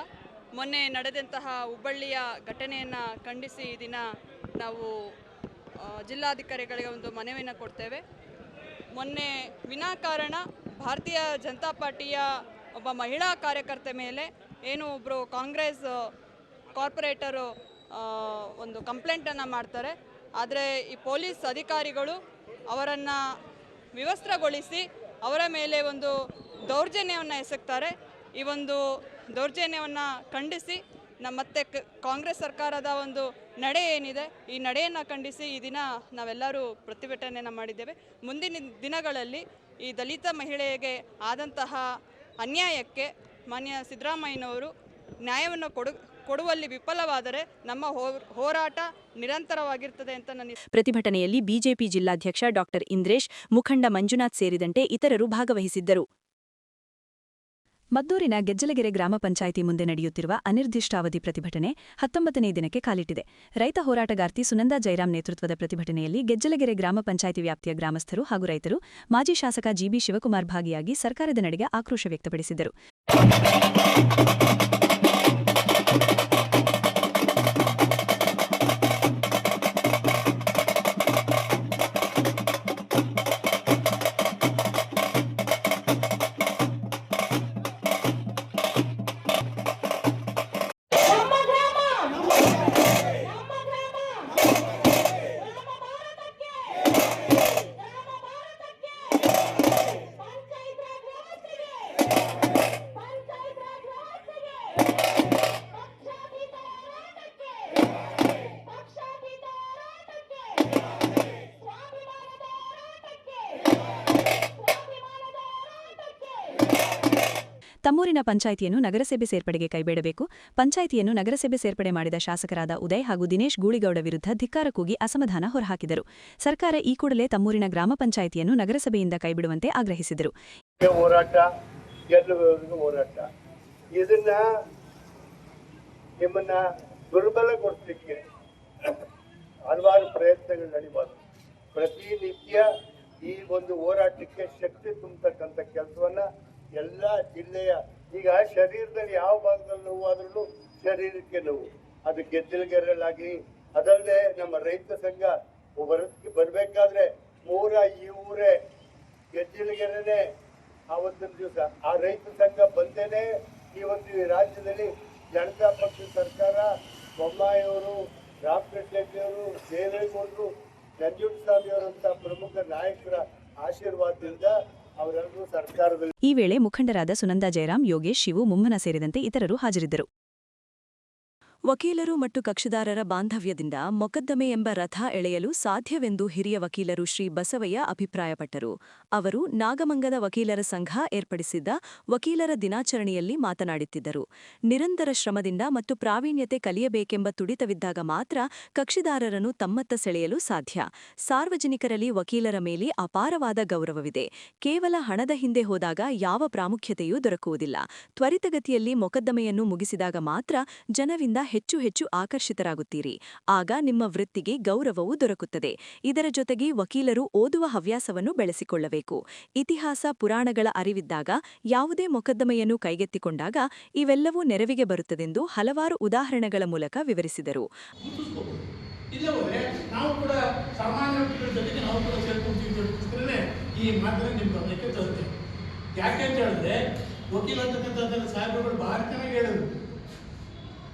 ಮೊನ್ನೆ ನಡೆದಂತಹ ಹುಬ್ಬಳ್ಳಿಯ ಘಟನೆಯನ್ನು ಖಂಡಿಸಿ ಈ ದಿನ ನಾವು ಜಿಲ್ಲಾಧಿಕಾರಿಗಳಿಗೆ ಒಂದು ಮನವಿಯನ್ನು ಕೊಡ್ತೇವೆ. ಮೊನ್ನೆ ವಿನಾಕಾರಣ ಭಾರತೀಯ ಜನತಾ ಪಾರ್ಟಿಯ ಒಬ್ಬ ಮಹಿಳಾ ಕಾರ್ಯಕರ್ತೆ ಮೇಲೆ ಏನು ಒಬ್ಬರು ಕಾಂಗ್ರೆಸ್ ಕಾರ್ಪೊರೇಟರು ಒಂದು ಕಂಪ್ಲೇಂಟನ್ನು ಮಾಡ್ತಾರೆ. ಆದರೆ ಈ ಪೊಲೀಸ್ ಅಧಿಕಾರಿಗಳು ಅವರನ್ನು ವಿವಸ್ತ್ರಗೊಳಿಸಿ ಅವರ ಮೇಲೆ ಒಂದು ದೌರ್ಜನ್ಯವನ್ನು ಎಸಗ್ತಾರೆ. ಈ ಒಂದು ದೌರ್ಜನ್ಯವನ್ನು ಖಂಡಿಸಿ ಮತ್ತೆ ಕಾಂಗ್ರೆಸ್ ಸರ್ಕಾರದ ಒಂದು ನಡೆ ಏನಿದೆ ಈ ನಡೆಯನ್ನು ಖಂಡಿಸಿ ಈ ದಿನ ನಾವೆಲ್ಲರೂ ಪ್ರತಿಭಟನೆಯನ್ನು ಮಾಡಿದ್ದೇವೆ. ಮುಂದಿನ ದಿನಗಳಲ್ಲಿ ಈ ದಲಿತ ಮಹಿಳೆಗೆ ಆದಂತಹ ಅನ್ಯಾಯಕ್ಕೆ ಮಾನ್ಯ ಸಿದ್ದರಾಮಯ್ಯನವರು ನ್ಯಾಯವನ್ನು ಕೊಡುವಲ್ಲಿ ವಿಫಲವಾದರೆ ನಮ್ಮ ಹೋರಾಟ ನಿರಂತರವಾಗಿರ್ತದೆ ಅಂತ ನಾನು. ಪ್ರತಿಭಟನೆಯಲ್ಲಿ ಬಿಜೆಪಿ ಜಿಲ್ಲಾಧ್ಯಕ್ಷ ಡಾಕ್ಟರ್ ಇಂದ್ರೇಶ್, ಮುಖಂಡ ಮಂಜುನಾಥ್ ಸೇರಿದಂತೆ ಇತರರು ಭಾಗವಹಿಸಿದ್ದರು. ಮದ್ದೂರಿನ ಗೆಜ್ಜಲಗೆರೆ ಗ್ರಾಮ ಪಂಚಾಯಿತಿ ಮುಂದೆ ನಡೆಯುತ್ತಿರುವ ಅನಿರ್ದಿಷ್ಟಾವಧಿ ಪ್ರತಿಭಟನೆ 19ನೇ ದಿನಕ್ಕೆ ಕಾಲಿಟ್ಟಿದೆ. ರೈತ ಹೋರಾಟಗಾರ್ತಿ ಸುನಂದಾ ಜೈರಾಮ್ ನೇತೃತ್ವದ ಪ್ರತಿಭಟನೆಯಲ್ಲಿ ಗೆಜ್ಜಲಗೆರೆ ಗ್ರಾಮ ಪಂಚಾಯಿತಿ ವ್ಯಾಪ್ತಿಯ ಗ್ರಾಮಸ್ಥರು ಹಾಗೂ ರೈತರು, ಮಾಜಿ ಶಾಸಕ ಜಿಬಿ ಶಿವಕುಮಾರ್ ಭಾಗಿಯಾಗಿ ಸರ್ಕಾರದ ನಡೆಗೆ ಆಕ್ರೋಶ ವ್ಯಕ್ತಪಡಿಸಿದರು. ತಮ್ಮೂರಿನ ಪಂಚಾಯಿತಿಯನ್ನು ನಗರಸಭೆ ಸೇರ್ಪಡೆಗೆ ಕೈಬಿಡಬೇಕು. ಪಂಚಾಯಿತಿಯನ್ನು ನಗರಸಭೆ ಸೇರ್ಪಡೆ ಮಾಡಿದ ಶಾಸಕರಾದ ಉದಯ್ ಹಾಗೂ ದಿನೇಶ್ ಗೂಳಿಗೌಡ ವಿರುದ್ಧ ಧಿಕ್ಕಾರ ಕೂಗಿ ಅಸಮಾಧಾನ ಹೊರಹಾಕಿದರು. ಸರ್ಕಾರ ಈ ಕೂಡಲೇ ತಮ್ಮೂರಿನ ಗ್ರಾಮ ಪಂಚಾಯಿತಿಯನ್ನು ನಗರಸಭೆಯಿಂದ ಕೈಬಿಡುವಂತೆ ಆಗ್ರಹಿಸಿದರು. ಹೋರಾಟ ಹೋರಾಟ ಇದನ್ನ ನಿಮ್ಮನ್ನ ದುರ್ಬಲಗೊಳಿಸಲಿಕ್ಕೆ ಹಲವಾರು ಪ್ರಯತ್ನಗಳು ನಡೀಬಾರ್ದು. ಪ್ರತಿನಿತ್ಯ ಈ ಒಂದು ಹೋರಾಟಕ್ಕೆ ಶಕ್ತಿ ತುಂಬತಕ್ಕಂಥ ಕೆಲಸವನ್ನ ಎಲ್ಲ ಜಿಲ್ಲೆಯ, ಈಗ ಶರೀರದಲ್ಲಿ ಯಾವ ಭಾಗದಲ್ಲಿ ನೋವು ಆದ್ರೂ ಶರೀರಕ್ಕೆ ನೋವು, ಅದು ಗೆದ್ದಲಗೆರೆಲಾಗಿ, ಅದಲ್ಲದೆ ನಮ್ಮ ರೈತ ಸಂಘ ಬರ್ಬೇಕಾದ್ರೆ ಈ ಊರೇ ಗೆದ್ದಲಗೆರೆನೆ ಆವತ್ತಿನ ದಿವಸ ಆ ರೈತ ಸಂಘ ಬಂದೇನೆ ಇವತ್ತು ರಾಜ್ಯದಲ್ಲಿ ಜನತಾ ಪಕ್ಷದ ಸರ್ಕಾರ, ಬೊಮ್ಮಾಯಿಯವರು, ರಾಮಕೃಷ್ಣ ರೆಡ್ಡಿಯವರು, ದೇವೇಗೌಡರು, ನಂಜುಂಡಸ್ವಾಮಿಯವರಂತ ಪ್ರಮುಖ ನಾಯಕರ ಆಶೀರ್ವಾದದಿಂದ ಅವರೆಲ್ಲರೂ ಸರ್ಕಾರದಲ್ಲಿ. ಈ ವೇಳೆ ಮುಖಂಡರಾದ ಸುನಂದಾ ಜಯರಾಮ್, ಯೋಗೇಶ್, ಶಿವು, ಮುಮ್ಮನ ಸೇರಿದಂತೆ ಇತರರು ಹಾಜರಿದ್ದರು. ವಕೀಲರು ಮತ್ತು ಕಕ್ಷಿದಾರರ ಬಾಂಧವ್ಯದಿಂದ ಮೊಕದ್ದಮೆ ಎಂಬ ರಥ ಎಳೆಯಲು ಸಾಧ್ಯವೆಂದು ಹಿರಿಯ ವಕೀಲರು ಶ್ರೀ ಬಸವಯ್ಯ ಅಭಿಪ್ರಾಯಪಟ್ಟರು. ಅವರು ನಾಗಮಂಗದ ವಕೀಲರ ಸಂಘ ಏರ್ಪಡಿಸಿದ್ದ ವಕೀಲರ ದಿನಾಚರಣೆಯಲ್ಲಿ ಮಾತನಾಡುತ್ತಿದ್ದರು. ನಿರಂತರ ಶ್ರಮದಿಂದ ಮತ್ತು ಪ್ರಾವೀಣ್ಯತೆ ಕಲಿಯಬೇಕೆಂಬ ತುಡಿತವಿದ್ದಾಗ ಮಾತ್ರ ಕಕ್ಷಿದಾರರನ್ನು ತಮ್ಮತ್ತ ಸೆಳೆಯಲು ಸಾಧ್ಯ. ಸಾರ್ವಜನಿಕರಲ್ಲಿ ವಕೀಲರ ಮೇಲೆ ಅಪಾರವಾದ ಗೌರವವಿದೆ. ಕೇವಲ ಹಣದ ಹಿಂದೆ ಹೋದಾಗ ಯಾವ ಪ್ರಾಮುಖ್ಯತೆಯೂ ದೊರಕುವುದಿಲ್ಲ. ತ್ವರಿತಗತಿಯಲ್ಲಿ ಮೊಕದ್ದಮೆಯನ್ನು ಮುಗಿಸಿದಾಗ ಮಾತ್ರ ಜನರಿಂದ ಹೆಚ್ಚು ಹೆಚ್ಚು ಆಕರ್ಷಿತರಾಗುತ್ತೀರಿ. ಆಗ ನಿಮ್ಮ ವೃತ್ತಿಗೆ ಗೌರವವೂ ದೊರಕುತ್ತದೆ. ಇದರ ಜೊತೆಗೆ ವಕೀಲರು ಓದುವ ಹವ್ಯಾಸವನ್ನು ಬೆಳೆಸಿಕೊಳ್ಳಬೇಕು. ಇತಿಹಾಸ, ಪುರಾಣಗಳ ಅರಿವಿದ್ದಾಗ ಯಾವುದೇ ಮೊಕದ್ದಮೆಯನ್ನು ಕೈಗೆತ್ತಿಕೊಂಡಾಗ ಇವೆಲ್ಲವೂ ನೆರವಿಗೆ ಬರುತ್ತದೆಂದು ಹಲವಾರು ಉದಾಹರಣೆಗಳ ಮೂಲಕ ವಿವರಿಸಿದರು.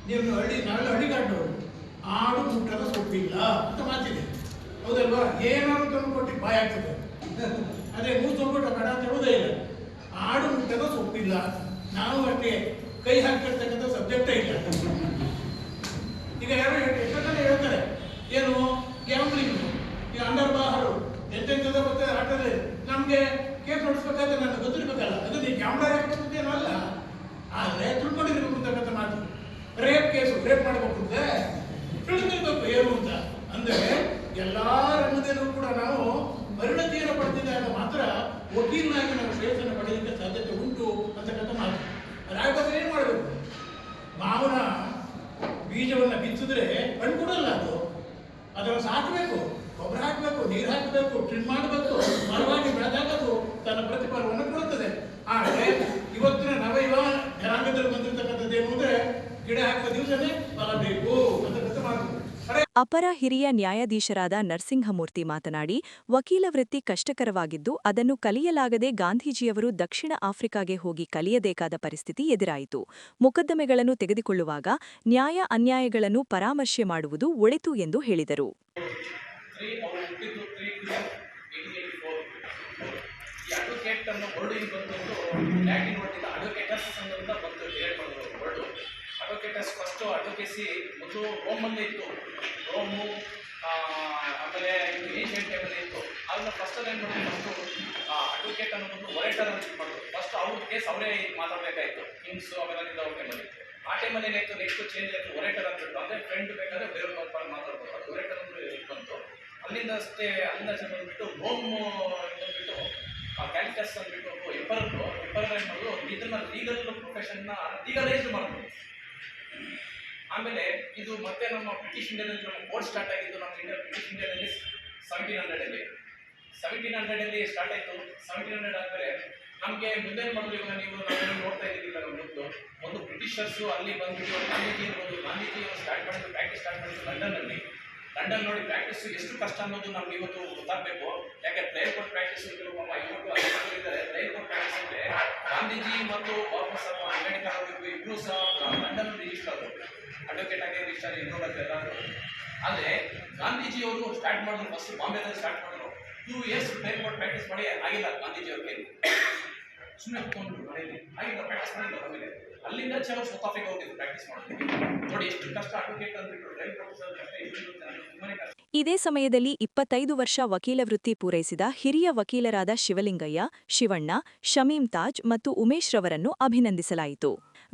ನೀವು ನಾವೆಲ್ಲ ಹಳ್ಳಿಗಾಡ್ನವರು, ಆಡು ಮುಟ್ಟದ ಸೊಪ್ಪಿಲ್ಲ ಅಂತ ಮಾತಿದೆ, ಹೌದಲ್ವಾ? ಏನಾದ್ರು ತಂದು ಕೊಟ್ಟು ಬಾಯಿ ಆಗ್ತದೆ, ಅದೇ ಮೂರು ತೊಗೊಂಡು ಕಡ ಅಂತ ಹೇಳೋದೇ ಇಲ್ಲ. ಆಡು ಮುಟ್ಟದ ಸೊಪ್ಪಿಲ್ಲ, ನಾವು ಅಷ್ಟೇ ಕೈ ಹಾಕಿರ್ತಕ್ಕಂಥ ಸಬ್ಜೆಕ್ಟೇ ಇಲ್ಲ. ಈಗ ಯಾರು ಎಷ್ಟೊತ್ತನೇ ಹೇಳ್ತಾರೆ, ಏನು ಗ್ಯಾಂಬ್ಲಿಂಗ್, ಈಗ ಅಂಡರ್ ಬಾರು ಎಂತೆಂಥದ್ದು ಬರ್ತದೆ ಆಟದಲ್ಲಿ, ನಮಗೆ ಕೇಸ್ ನೋಡಿಸ್ಬೇಕಾದ್ರೆ ನನಗೆ ಗೊತ್ತಿರ್ಬೇಕಲ್ಲ, ಅದು ನೀವು ಗ್ಯಾಂಬ್ಲರ್ ಹಾಕ್ಬೇಕಂತೇನೂ ಅಲ್ಲ, ಆದರೆ ತಿಳ್ಕೊಂಡಿರ್ಬೇಕು ಅಂತಕ್ಕಂಥ ಮಾತು. ರೇಪ್ ಕೇಸು, ರೇಪ್ ಮಾಡಬೇಕು ಅಂತ ತಿಳಿದಿರ್ಬೇಕು ಏನು ಅಂತ. ಅಂದರೆ ಎಲ್ಲ ರಂಗದಲ್ಲೂ ಕೂಡ ನಾವು ಪರಿಣತಿಯನ್ನು ಪಡೆದಿದ್ದಾಗ ಮಾತ್ರ ವಕೀಲನಾಗಿ ನಾವು ಶ್ರೇಯಸ್ಸನ್ನು ಪಡೆಯಲಿಕ್ಕೆ ಸಾಧ್ಯತೆ ಉಂಟು. ದುಡ್ಡು ಅಂತಕ್ಕಂಥ ಮಾತು. ಅದಾಗಬೇಕಾದ್ರೆ ಏನು ಮಾಡಬೇಕು? ಮಾವಿನ ಬೀಜವನ್ನು ಬಿತ್ತಿದ್ರೆ ಹಣ್ಣು ಕೊಡಲ್ಲ ಅದು. ಅದನ್ನು ಸಾಕಬೇಕು, ಗೊಬ್ಬರ ಹಾಕಬೇಕು, ನೀರು ಹಾಕಬೇಕು, ಟ್ರಿಮ್ ಮಾಡಬೇಕು, ಮರವಾಗಿ ಬೆಳೆದಾಗ ಅದು ತನ್ನ ಪ್ರತಿಫಲವನ್ನು ಕೊಡುತ್ತದೆ. ಆದರೆ ಇವತ್ತಿನ ನವಯುವ ಜನಾಂಗದಲ್ಲಿ ಬಂದಿರತಕ್ಕಂಥದ್ದು ಏನು ಅಂದರೆ ಗಿಡ ಹಾಕುವ ದಿವಸನೇ ಫಲ ಬೇಕು ಅಂತಕ್ಕಂಥ ಮಾತು. ಅಪರ ಹಿರಿಯ ನ್ಯಾಯಾಧೀಶರಾದ ನರಸಿಂಹಮೂರ್ತಿ ಮಾತನಾಡಿ, ವಕೀಲ ವೃತ್ತಿ ಕಷ್ಟಕರವಾಗಿದ್ದು ಅದನ್ನು ಕಲಿಯಲಾಗದೆ ಗಾಂಧೀಜಿಯವರು ದಕ್ಷಿಣ ಆಫ್ರಿಕಾಗೆ ಹೋಗಿ ಕಲಿಯಬೇಕಾದ ಪರಿಸ್ಥಿತಿ ಎದುರಾಯಿತು. ಮೊಕದ್ದಮೆಗಳನ್ನು ತೆಗೆದುಕೊಳ್ಳುವಾಗ ನ್ಯಾಯ ಅನ್ಯಾಯಗಳನ್ನು ಪರಾಮರ್ಶೆ ಮಾಡುವುದು ಒಳಿತು ಎಂದು ಹೇಳಿದರು. ಅಡ್ವೊಕೇಟಸ್ ಫಸ್ಟು ಅಡ್ವೊಕೇಸಿ ಮೊದಲು ರೋಮಲ್ಲೇ ಇತ್ತು. ರೋಮು ಆಮೇಲೆ ಇದು ಏನ್ಷಿಯಂಟ್ ಟೈಮಲ್ಲಿ ಇತ್ತು. ಅದನ್ನ ಫಸ್ಟ್ ಏನು ಮಾಡೋದು, ಫಸ್ಟು ಅಡ್ವೊಕೇಟ್ ಅನ್ನೋದು ಒರೇಟರ್ ಅಂತ ಮಾಡೋದು. ಫಸ್ಟ್ ಅವ್ರ ಕೇಸ್ ಅವರೇ ಮಾತಾಡಬೇಕಾಯಿತು, ಕಿಂಗ್ಸು ಆಮೇಲೆ ಅವ್ರ ಟೈಮಲ್ಲಿ. ಆ ಟೈಮಲ್ಲಿ ಏನಾಯಿತು, ನೆಕ್ಸ್ಟ್ ಚೇಂಜ್ ಆಯಿತು, ಒರೇಟರ್ ಅಂತ ಬಿಟ್ಟು. ಅಂದರೆ ಫ್ರೆಂಡ್ ಬೇಕಾದ್ರೆ ಬೇರೆ ಮಾತಾಡ್ಬೋದು, ಅದು ಒರೇಟರ್ ಅಂದ್ರೆ ಬಂತು. ಅಲ್ಲಿಂದ ಅಷ್ಟೇ, ಅಲ್ಲಿಂದ ಬಂದುಬಿಟ್ಟು ರೋಮ್ ಬಂದುಬಿಟ್ಟು ಕ್ಯಾಲ್ಕಸ್ ಅಂದ್ಬಿಟ್ಟು ಎಂಪರರ್ ಏನು ಮಾಡೋದು, ಇದನ್ನ ಲೀಗಲ್ ಪ್ರೊಫೆಷನ್ನ ಲೀಗಲೈಸ್ ಮಾಡೋದು. ಆಮೇಲೆ ಇದು ಮತ್ತೆ ನಮ್ಮ ಬ್ರಿಟಿಷ್ ಇಂಡಿಯಾದಲ್ಲಿ ನಮ್ಮ ಕೋರ್ಟ್ ಸ್ಟಾರ್ಟ್ ಆಗಿದ್ದು ನಮ್ಮ ಬ್ರಿಟಿಷ್ ಇಂಡಿಯಾದಲ್ಲಿ 1700 ಸ್ಟಾರ್ಟ್ ಆಯಿತು. 1700 ಆದಮೇಲೆ ನಮಗೆ ಮುಂದೆ ಮಾಡೋದು, ಇವಾಗ ನೀವು ನೋಡ್ತಾ ಇದ್ದೀವಿಲ್ಲ, ಒಂದು ಬ್ರಿಟಿಷರ್ಸು ಅಲ್ಲಿ ಬಂದ್ಬಿಟ್ಟು ಗಾಂಧೀಜಿ ಇರ್ಬೋದು, ಗಾಂಧೀಜಿಯವರು ಪ್ರಾಕ್ಟೀಸ್ ಸ್ಟಾರ್ಟ್ ಮಾಡಿದ್ದು ಲಂಡನ್ ನೋಡಿ ಪ್ರಾಕ್ಟೀಸ್ ಎಷ್ಟು ಕಷ್ಟ ಅನ್ನೋದು ನಮ್ಗೆ ಇವತ್ತು ಗೊತ್ತಾಗಬೇಕು. ಯಾಕೆ ಟ್ರಯಲ್ ಕೋರ್ಟ್ ಪ್ರಾಕ್ಟೀಸ್ ಇವತ್ತು ಇದ್ದಾರೆ. ಟ್ರಯಲ್ ಕೋರ್ಟ್ ಪ್ರಾಕ್ಟೀಸ್ ಅಂದರೆ ಗಾಂಧೀಜಿ ಮತ್ತು ಬಾಬಾ ಸಾಹೇಬ್ ಅಂಬೇಡ್ಕರ್ ಅವರು ಇಬ್ಬರು ಸಹ ಲಂಡನ್ ರಿಜಿಸ್ಟರ್ ಆದರು, ಅಡ್ವೊಕೇಟ್ ಆಗಿ ರಿಜಿಸ್ಟರ್ ಇರೋದು ಎಲ್ಲರೂ. ಆದರೆ ಗಾಂಧೀಜಿಯವರು ಸ್ಟಾರ್ಟ್ ಮಾಡಿದ್ರು, ಫಸ್ಟ್ ಬಾಂಬೆದಲ್ಲಿ ಸ್ಟಾರ್ಟ್ ಮಾಡಿದ್ರು. 2 years ಟ್ರಯಲ್ ಕೋರ್ಟ್ ಪ್ರಾಕ್ಟೀಸ್ ಮಾಡಿ ಆಗಿಲ್ಲ ಗಾಂಧೀಜಿಯವ್ರಿಗೆ, ಸುಮ್ಮನೆ ಕುತ್ಕೊಂಡು ಮನೆಯಲ್ಲಿ ಆಗಿಲ್ಲ, ಪ್ರಾಕ್ಟೀಸ್ ಮಾಡಿಲ್ಲ. ಆಮೇಲೆ ಅಲ್ಲಿಂದ ಚಲೋ ಸೌತ್ ಆಫ್ರಿಕಾ ಹೋಗಿದ್ದು ಪ್ರಾಕ್ಟೀಸ್ ಮಾಡೋದು. ನೋಡಿ ಎಷ್ಟು ಕಷ್ಟ ಅಡ್ವೊಕೇಟ್ ಅಂದ್ಬಿಟ್ಟು ಟ್ರಯಲ್ ಕೋರ್ಟ್ ಇದೇ ಸಮಯದಲ್ಲಿ 25 ವರ್ಷ ವಕೀಲ ವೃತ್ತಿ ಪೂರೈಸಿದ ಹಿರಿಯ ವಕೀಲರಾದ ಶಿವಲಿಂಗಯ್ಯ, ಶಿವಣ್ಣ, ಶಮೀಂ ತಾಜ್ ಮತ್ತು ಉಮೇಶ್ ರವರನ್ನು ಅಭಿನಂದಿಸಲಾಯಿತು.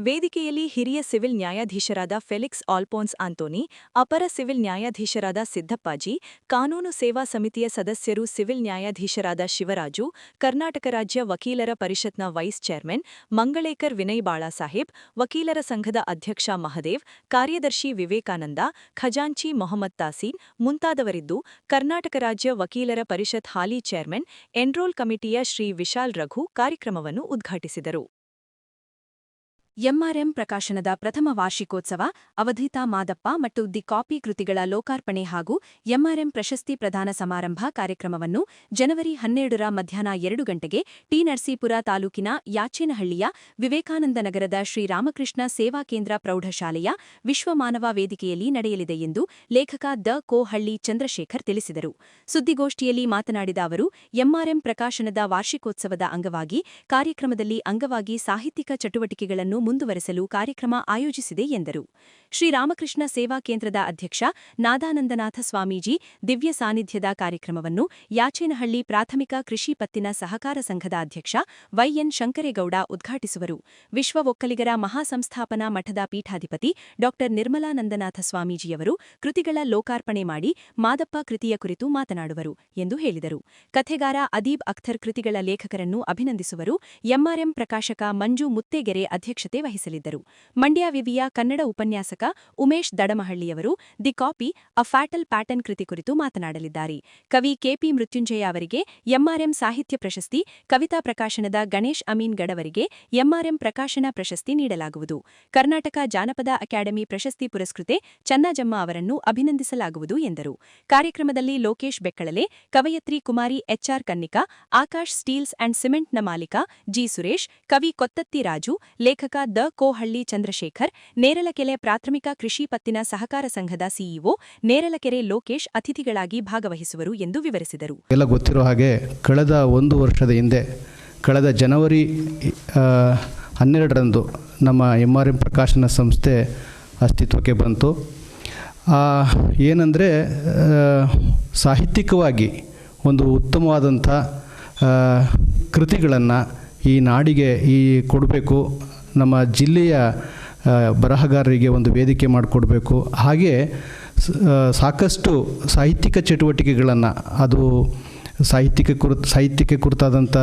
ವೇದಿಕೆಯಲ್ಲಿ ಹಿರಿಯ ಸಿವಿಲ್ ನ್ಯಾಯಾಧೀಶರಾದ ಫೆಲಿಕ್ಸ್ ಆಲ್ಫೋನ್ಸ್ ಆಂಟೋನಿ, ಅಪರ ಸಿವಿಲ್ ನ್ಯಾಯಾಧೀಶರಾದ ಸಿದ್ದಪ್ಪಾಜಿ, ಕಾನೂನು ಸೇವಾ ಸಮಿತಿಯ ಸದಸ್ಯರು ಸಿವಿಲ್ ನ್ಯಾಯಾಧೀಶರಾದ ಶಿವರಾಜು, ಕರ್ನಾಟಕ ರಾಜ್ಯ ವಕೀಲರ ಪರಿಷತ್ನ ವೈಸ್ ಚೇರ್ಮನ್ ಮಂಗಳೇಕರ್ ವಿನಯ್ ಬಾಳಾಸಾಹೇಬ್, ವಕೀಲರ ಸಂಘದ ಅಧ್ಯಕ್ಷ ಮಹದೇವ್, ಕಾರ್ಯದರ್ಶಿ ವಿವೇಕಾನಂದ, ಖಜಾಂಚಿ ಮೊಹಮ್ಮದ್ ತಾಸೀನ್ ಮುಂತಾದವರಿದ್ದು, ಕರ್ನಾಟಕ ರಾಜ್ಯ ವಕೀಲರ ಪರಿಷತ್ ಹಾಲಿ ಚೇರ್ಮನ್ ಎನ್ರೋಲ್ ಕಮಿಟಿಯ ಶ್ರೀ ವಿಶಾಲ್ ರಘು ಕಾರ್ಯಕ್ರಮವನ್ನು ಉದ್ಘಾಟಿಸಿದರು. ಎಂಆರ್ಎಂ ಪ್ರಕಾಶನದ ಪ್ರಥಮ ವಾರ್ಷಿಕೋತ್ಸವ, ಅವಧಿತಾ ಮಾದಪ್ಪ ಮತ್ತು ದಿ ಕಾಪಿ ಕೃತಿಗಳ ಲೋಕಾರ್ಪಣೆ ಹಾಗೂ ಎಂಆರ್ಎಂ ಪ್ರಶಸ್ತಿ ಪ್ರದಾನ ಸಮಾರಂಭ ಕಾರ್ಯಕ್ರಮವನ್ನು ಜನವರಿ 12 ಮಧ್ಯಾಹ್ನ 2 ಗಂಟೆಗೆ ಟಿ. ನರಸೀಪುರ ತಾಲೂಕಿನ ಯಾಚೇನಹಳ್ಳಿಯ ವಿವೇಕಾನಂದ ನಗರದ ಶ್ರೀರಾಮಕೃಷ್ಣ ಸೇವಾ ಕೇಂದ್ರ ಪ್ರೌಢಶಾಲೆಯ ವಿಶ್ವಮಾನವ ವೇದಿಕೆಯಲ್ಲಿ ನಡೆಯಲಿದೆ ಎಂದು ಲೇಖಕ ದ. ಕೋ. ಹಳ್ಳಿ ಚಂದ್ರಶೇಖರ್ ತಿಳಿಸಿದರು. ಸುದ್ದಿಗೋಷ್ಠಿಯಲ್ಲಿ ಮಾತನಾಡಿದ ಅವರು, ಎಂಆರ್ಎಂ ಪ್ರಕಾಶನದ ವಾರ್ಷಿಕೋತ್ಸವದ ಅಂಗವಾಗಿ ಕಾರ್ಯಕ್ರಮದಲ್ಲಿ ಅಂಗವಾಗಿ ಸಾಹಿತ್ಯಿಕ ಚಟುವಟಿಕೆಗಳನ್ನು ಮುಂದುವರೆಸಲು ಕಾರ್ಯಕ್ರಮ ಆಯೋಜಿಸಿದೆ ಎಂದರು. ಶ್ರೀರಾಮಕೃಷ್ಣ ಸೇವಾ ಕೇಂದ್ರದ ಅಧ್ಯಕ್ಷ ನಾದಾನಂದನಾಥ ಸ್ವಾಮೀಜಿ ದಿವ್ಯ ಸಾನ್ನಿಧ್ಯದ ಕಾರ್ಯಕ್ರಮವನ್ನು ಯಾಚೇನಹಳ್ಳಿ ಪ್ರಾಥಮಿಕ ಕೃಷಿ ಪತ್ತಿನ ಸಹಕಾರ ಸಂಘದ ಅಧ್ಯಕ್ಷ ವೈಎನ್ ಶಂಕರೇಗೌಡ ಉದ್ಘಾಟಿಸುವರು. ವಿಶ್ವ ಒಕ್ಕಲಿಗರ ಮಹಾಸಂಸ್ಥಾಪನಾ ಮಠದ ಪೀಠಾಧಿಪತಿ ಡಾ. ನಿರ್ಮಲಾನಂದನಾಥ ಸ್ವಾಮೀಜಿಯವರು ಕೃತಿಗಳ ಲೋಕಾರ್ಪಣೆ ಮಾಡಿ ಮಾದಪ್ಪ ಕೃತಿಯ ಕುರಿತು ಮಾತನಾಡುವರು ಎಂದು ಹೇಳಿದರು. ಕಥೆಗಾರ ಅದೀಬ್ ಅಖ್ತರ್ ಕೃತಿಗಳ ಲೇಖಕರನ್ನು ಅಭಿನಂದಿಸುವರು. ಎಂಆರ್ಎಂ ಪ್ರಕಾಶಕ ಮಂಜು ಮುತ್ತೇಗೆರೆ ಅಧ್ಯಕ್ಷತೆ ವಹಿಸಲಿದ್ದರು. ಮಂಡ್ಯ ವಿವಿಯ ಕನ್ನಡ ಉಪನ್ಯಾಸಕ ಉಮೇಶ್ ದಡಮಹಳ್ಳಿಯವರು the copy a fatal pattern ಕೃತಿ ಕುರಿತು ಮಾತನಾಡಲಿದ್ದಾರೆ. ಕವಿ ಕೆಪಿ ಮೃತ್ಯುಂಜಯ ಅವರಿಗೆ ಎಂಆರ್ಎಂ ಸಾಹಿತ್ಯ ಪ್ರಶಸ್ತಿ, ಕವಿತಾ ಪ್ರಕಾಶನದ ಗಣೇಶ್ ಅಮೀನ್ ಗಡವರಿಗೆ ಎಂಆರ್ಎಂ ಪ್ರಕಾಶನ ಪ್ರಶಸ್ತಿ ನೀಡಲಾಗುವುದು. ಕರ್ನಾಟಕ ಜಾನಪದ ಅಕಾಡೆಮಿ ಪ್ರಶಸ್ತಿ ಪುರಸ್ಕೃತೆ ಚನ್ನಜಮ್ಮ ಅವರನ್ನು ಅಭಿನಂದಿಸಲಾಗುವುದು ಎಂದರು. ಕಾರ್ಯಕ್ರಮದಲ್ಲಿ ಲೋಕೇಶ್ ಬೆಕ್ಕಳಲೆ, ಕವಯತ್ರಿ Kumari H R Kannika, Akash steels and ಸಿಮೆಂಟ್ನ ಮಾಲೀಕ ಜಿ ಸುರೇಶ್, ಕವಿ ಕೊತ್ತತ್ತಿ ರಾಜು, ಲೇಖಕ ದ. ಕೋ. ಹಳ್ಳಿ ಚಂದ್ರಶೇಖರ್, ನೇರಲಕೆರೆ ಪ್ರಾಥಮಿಕ ಕೃಷಿ ಪತ್ತಿನ ಸಹಕಾರ ಸಂಘದ ಸಿಇಒ ನೇರಲಕೆರೆ ಲೋಕೇಶ್ ಅತಿಥಿಗಳಾಗಿ ಭಾಗವಹಿಸುವರು ಎಂದು ವಿವರಿಸಿದರು. ಎಲ್ಲ ಗೊತ್ತಿರೋ ಹಾಗೆ ಕಳೆದ 1 ವರ್ಷದ ಹಿಂದೆ, ಕಳೆದ ಜನವರಿ 12ರಂದು ನಮ್ಮ ಎಂಆರ್ಎಂ ಪ್ರಕಾಶನ ಸಂಸ್ಥೆ ಅಸ್ತಿತ್ವಕ್ಕೆ ಬಂತು. ಏನಂದರೆ ಸಾಹಿತ್ಯಿಕವಾಗಿ ಒಂದು ಉತ್ತಮವಾದಂಥ ಕೃತಿಗಳನ್ನು ಈ ನಾಡಿಗೆ ಕೊಡಬೇಕು, ನಮ್ಮ ಜಿಲ್ಲೆಯ ಬರಹಗಾರರಿಗೆ ಒಂದು ವೇದಿಕೆ ಮಾಡಿಕೊಡ್ಬೇಕು. ಹಾಗೆ ಸಾಕಷ್ಟು ಸಾಹಿತ್ಯಿಕ ಚಟುವಟಿಕೆಗಳನ್ನು, ಅದು ಸಾಹಿತ್ಯಕ್ಕೆ ಕುರಿತಾದಂಥ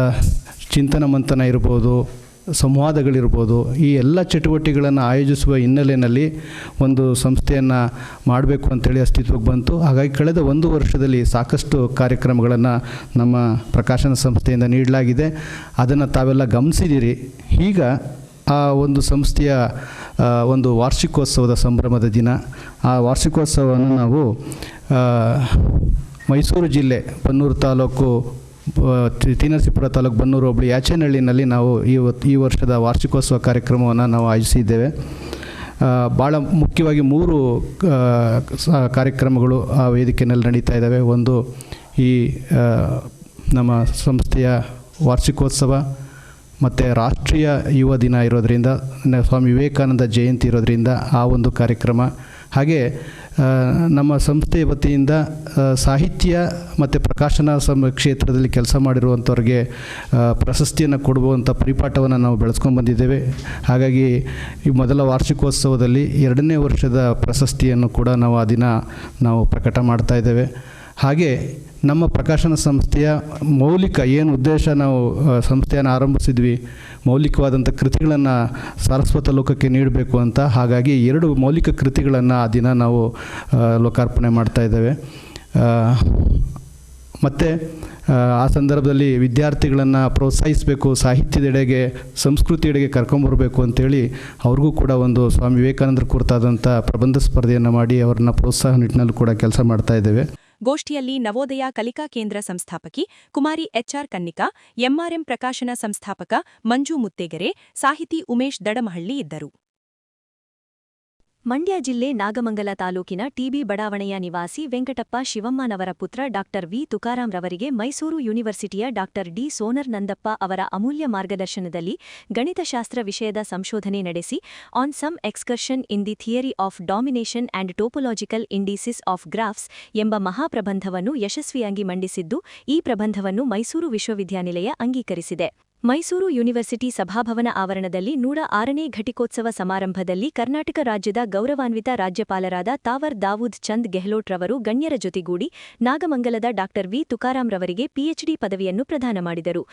ಚಿಂತನ ಮಂಥನ ಇರ್ಬೋದು, ಸಂವಾದಗಳಿರ್ಬೋದು, ಈ ಎಲ್ಲ ಚಟುವಟಿಕೆಗಳನ್ನು ಆಯೋಜಿಸುವ ಹಿನ್ನೆಲೆಯಲ್ಲಿ ಒಂದು ಸಂಸ್ಥೆಯನ್ನು ಮಾಡಬೇಕು ಅಂತೇಳಿ ಅಸ್ತಿತ್ವಕ್ಕೆ ಬಂತು. ಹಾಗಾಗಿ ಕಳೆದ 1 ವರ್ಷದಲ್ಲಿ ಸಾಕಷ್ಟು ಕಾರ್ಯಕ್ರಮಗಳನ್ನು ನಮ್ಮ ಪ್ರಕಾಶನ ಸಂಸ್ಥೆಯಿಂದ ನೀಡಲಾಗಿದೆ. ಅದನ್ನು ತಾವೆಲ್ಲ ಗಮನಿಸಿದ್ದೀರಿ. ಈಗ ಆ ಒಂದು ಸಂಸ್ಥೆಯ ಒಂದು ವಾರ್ಷಿಕೋತ್ಸವದ ಸಂಭ್ರಮದ ದಿನ, ಆ ವಾರ್ಷಿಕೋತ್ಸವವನ್ನು ನಾವು ಮೈಸೂರು ಜಿಲ್ಲೆ ಬನ್ನೂರು ತಾಲೂಕು ಟಿ.ನರಸೀಪುರ ತಾಲೂಕು ಬನ್ನೂರು ಹೋಬಳಿ ಯಾಚೇನಹಳ್ಳಿನಲ್ಲಿ ನಾವು ಈ ವರ್ಷದ ವಾರ್ಷಿಕೋತ್ಸವ ಕಾರ್ಯಕ್ರಮವನ್ನು ನಾವು ಆಯೋಜಿಸಿದ್ದೇವೆ. ಭಾಳ ಮುಖ್ಯವಾಗಿ 3 ಕಾರ್ಯಕ್ರಮಗಳು ಆ ವೇದಿಕೆಯಲ್ಲಿ ನಡೀತಾ ಇದ್ದಾವೆ. ಒಂದು ಈ ನಮ್ಮ ಸಂಸ್ಥೆಯ ವಾರ್ಷಿಕೋತ್ಸವ, ಮತ್ತು ರಾಷ್ಟ್ರೀಯ ಯುವ ದಿನ ಇರೋದರಿಂದ, ಸ್ವಾಮಿ ವಿವೇಕಾನಂದ ಜಯಂತಿ ಇರೋದರಿಂದ ಆ ಒಂದು ಕಾರ್ಯಕ್ರಮ, ಹಾಗೆ ನಮ್ಮ ಸಂಸ್ಥೆಯ ವತಿಯಿಂದ ಸಾಹಿತ್ಯ ಮತ್ತು ಪ್ರಕಾಶನ ಕ್ಷೇತ್ರದಲ್ಲಿ ಕೆಲಸ ಮಾಡಿರುವಂಥವ್ರಿಗೆ ಪ್ರಶಸ್ತಿಯನ್ನು ಕೊಡುವಂಥ ಪರಿಪಾಠವನ್ನು ನಾವು ಬೆಳೆಸ್ಕೊಂಡು ಬಂದಿದ್ದೇವೆ. ಹಾಗಾಗಿ ಈ ಮೊದಲ ವಾರ್ಷಿಕೋತ್ಸವದಲ್ಲಿ 2ನೇ ವರ್ಷದ ಪ್ರಶಸ್ತಿಯನ್ನು ಕೂಡ ನಾವು ಆ ದಿನ ನಾವು ಪ್ರಕಟ ಮಾಡ್ತಾ ಇದ್ದೇವೆ. ಹಾಗೆ ನಮ್ಮ ಪ್ರಕಾಶನ ಸಂಸ್ಥೆಯ ಮೌಲಿಕ ಏನು ಉದ್ದೇಶ, ನಾವು ಸಂಸ್ಥೆಯನ್ನು ಆರಂಭಿಸಿದ್ವಿ ಮೌಲಿಕವಾದಂಥ ಕೃತಿಗಳನ್ನು ಸಾರಸ್ವತ ಲೋಕಕ್ಕೆ ನೀಡಬೇಕು ಅಂತ. ಹಾಗಾಗಿ 2 ಮೌಲಿಕ ಕೃತಿಗಳನ್ನು ಆ ದಿನ ನಾವು ಲೋಕಾರ್ಪಣೆ ಮಾಡ್ತಾ ಇದ್ದೇವೆ. ಮತ್ತು ಆ ಸಂದರ್ಭದಲ್ಲಿ ವಿದ್ಯಾರ್ಥಿಗಳನ್ನು ಪ್ರೋತ್ಸಾಹಿಸಬೇಕು, ಸಾಹಿತ್ಯದೆಡೆಗೆ, ಸಂಸ್ಕೃತಿಯೆಡೆಗೆ ಕರ್ಕೊಂಬರಬೇಕು ಅಂಥೇಳಿ ಅವ್ರಿಗೂ ಕೂಡ ಒಂದು ಸ್ವಾಮಿ ವಿವೇಕಾನಂದರ ಕುರಿತಾದಂಥ ಪ್ರಬಂಧ ಸ್ಪರ್ಧೆಯನ್ನು ಮಾಡಿ ಅವರನ್ನು ಪ್ರೋತ್ಸಾಹ ನಿಟ್ಟಿನಲ್ಲಿ ಕೂಡ ಕೆಲಸ ಮಾಡ್ತಾ ಇದ್ದೇವೆ. ಗೋಷ್ಠಿಯಲ್ಲಿ ನವೋದಯ ಕಲಿಕಾ ಕೇಂದ್ರ ಸಂಸ್ಥಾಪಕಿ ಕುಮಾರಿ ಎಚ್ಆರ್ ಕನ್ನಿಕಾ, ಎಂಆರ್ಎಂ ಪ್ರಕಾಶನ ಸಂಸ್ಥಾಪಕ ಮಂಜು ಮುತ್ತೇಗೆರೆ, ಸಾಹಿತಿ ಉಮೇಶ್ ದಡಮಹಳ್ಳಿ ಇದ್ದರು. ಮಂಡ್ಯ ಜಿಲ್ಲೆ ನಾಗಮಂಗಲ ತಾಲೂಕಿನ ಟಿಬಿ ಬಡಾವಣೆಯ ನಿವಾಸಿ ವೆಂಕಟಪ್ಪ ಶಿವಮ್ಮನವರ ಪುತ್ರ ಡಾ ವಿ ತುಕಾರಾಂ ರವರಿಗೆ ಮೈಸೂರು ಯೂನಿವರ್ಸಿಟಿಯ ಡಾ ಡಿ ಸೋನರ್ ನಂದಪ್ಪ ಅವರ ಅಮೂಲ್ಯ ಮಾರ್ಗದರ್ಶನದಲ್ಲಿ ಗಣಿತಶಾಸ್ತ್ರ ವಿಷಯದ ಸಂಶೋಧನೆ ನಡೆಸಿ on some excursion in the theory of domination and topological indices of graphs ಎಂಬ ಮಹಾಪ್ರಬಂಧವನ್ನು ಯಶಸ್ವಿಯಾಗಿ ಮಂಡಿಸಿದ್ದು, ಈ ಪ್ರಬಂಧವನ್ನು ಮೈಸೂರು ವಿಶ್ವವಿದ್ಯಾನಿಲಯ ಅಂಗೀಕರಿಸಿದೆ. ಮೈಸೂರು ಯೂನಿವರ್ಸಿಟಿ ಸಭಾಭವನ ಆವರಣದಲ್ಲಿ 106ನೇ ಘಟಿಕೋತ್ಸವ ಸಮಾರಂಭದಲ್ಲಿ ಕರ್ನಾಟಕ ರಾಜ್ಯದ ಗೌರವಾನ್ವಿತ ರಾಜ್ಯಪಾಲರಾದ ತಾವರ್ ದಾವೂದ್ ಚಂದ್ ಗೆಹ್ಲೋಟ್ ರವರು ಗಣ್ಯರ ಜೊತೆಗೂಡಿ ನಾಗಮಂಗಲದ ಡಾ ವಿ ತುಕಾರಾಂ ರವರಿಗೆ ಪಿಎಚ್ಡಿ ಪದವಿಯನ್ನು ಪ್ರದಾನ ಮಾಡಿದರು.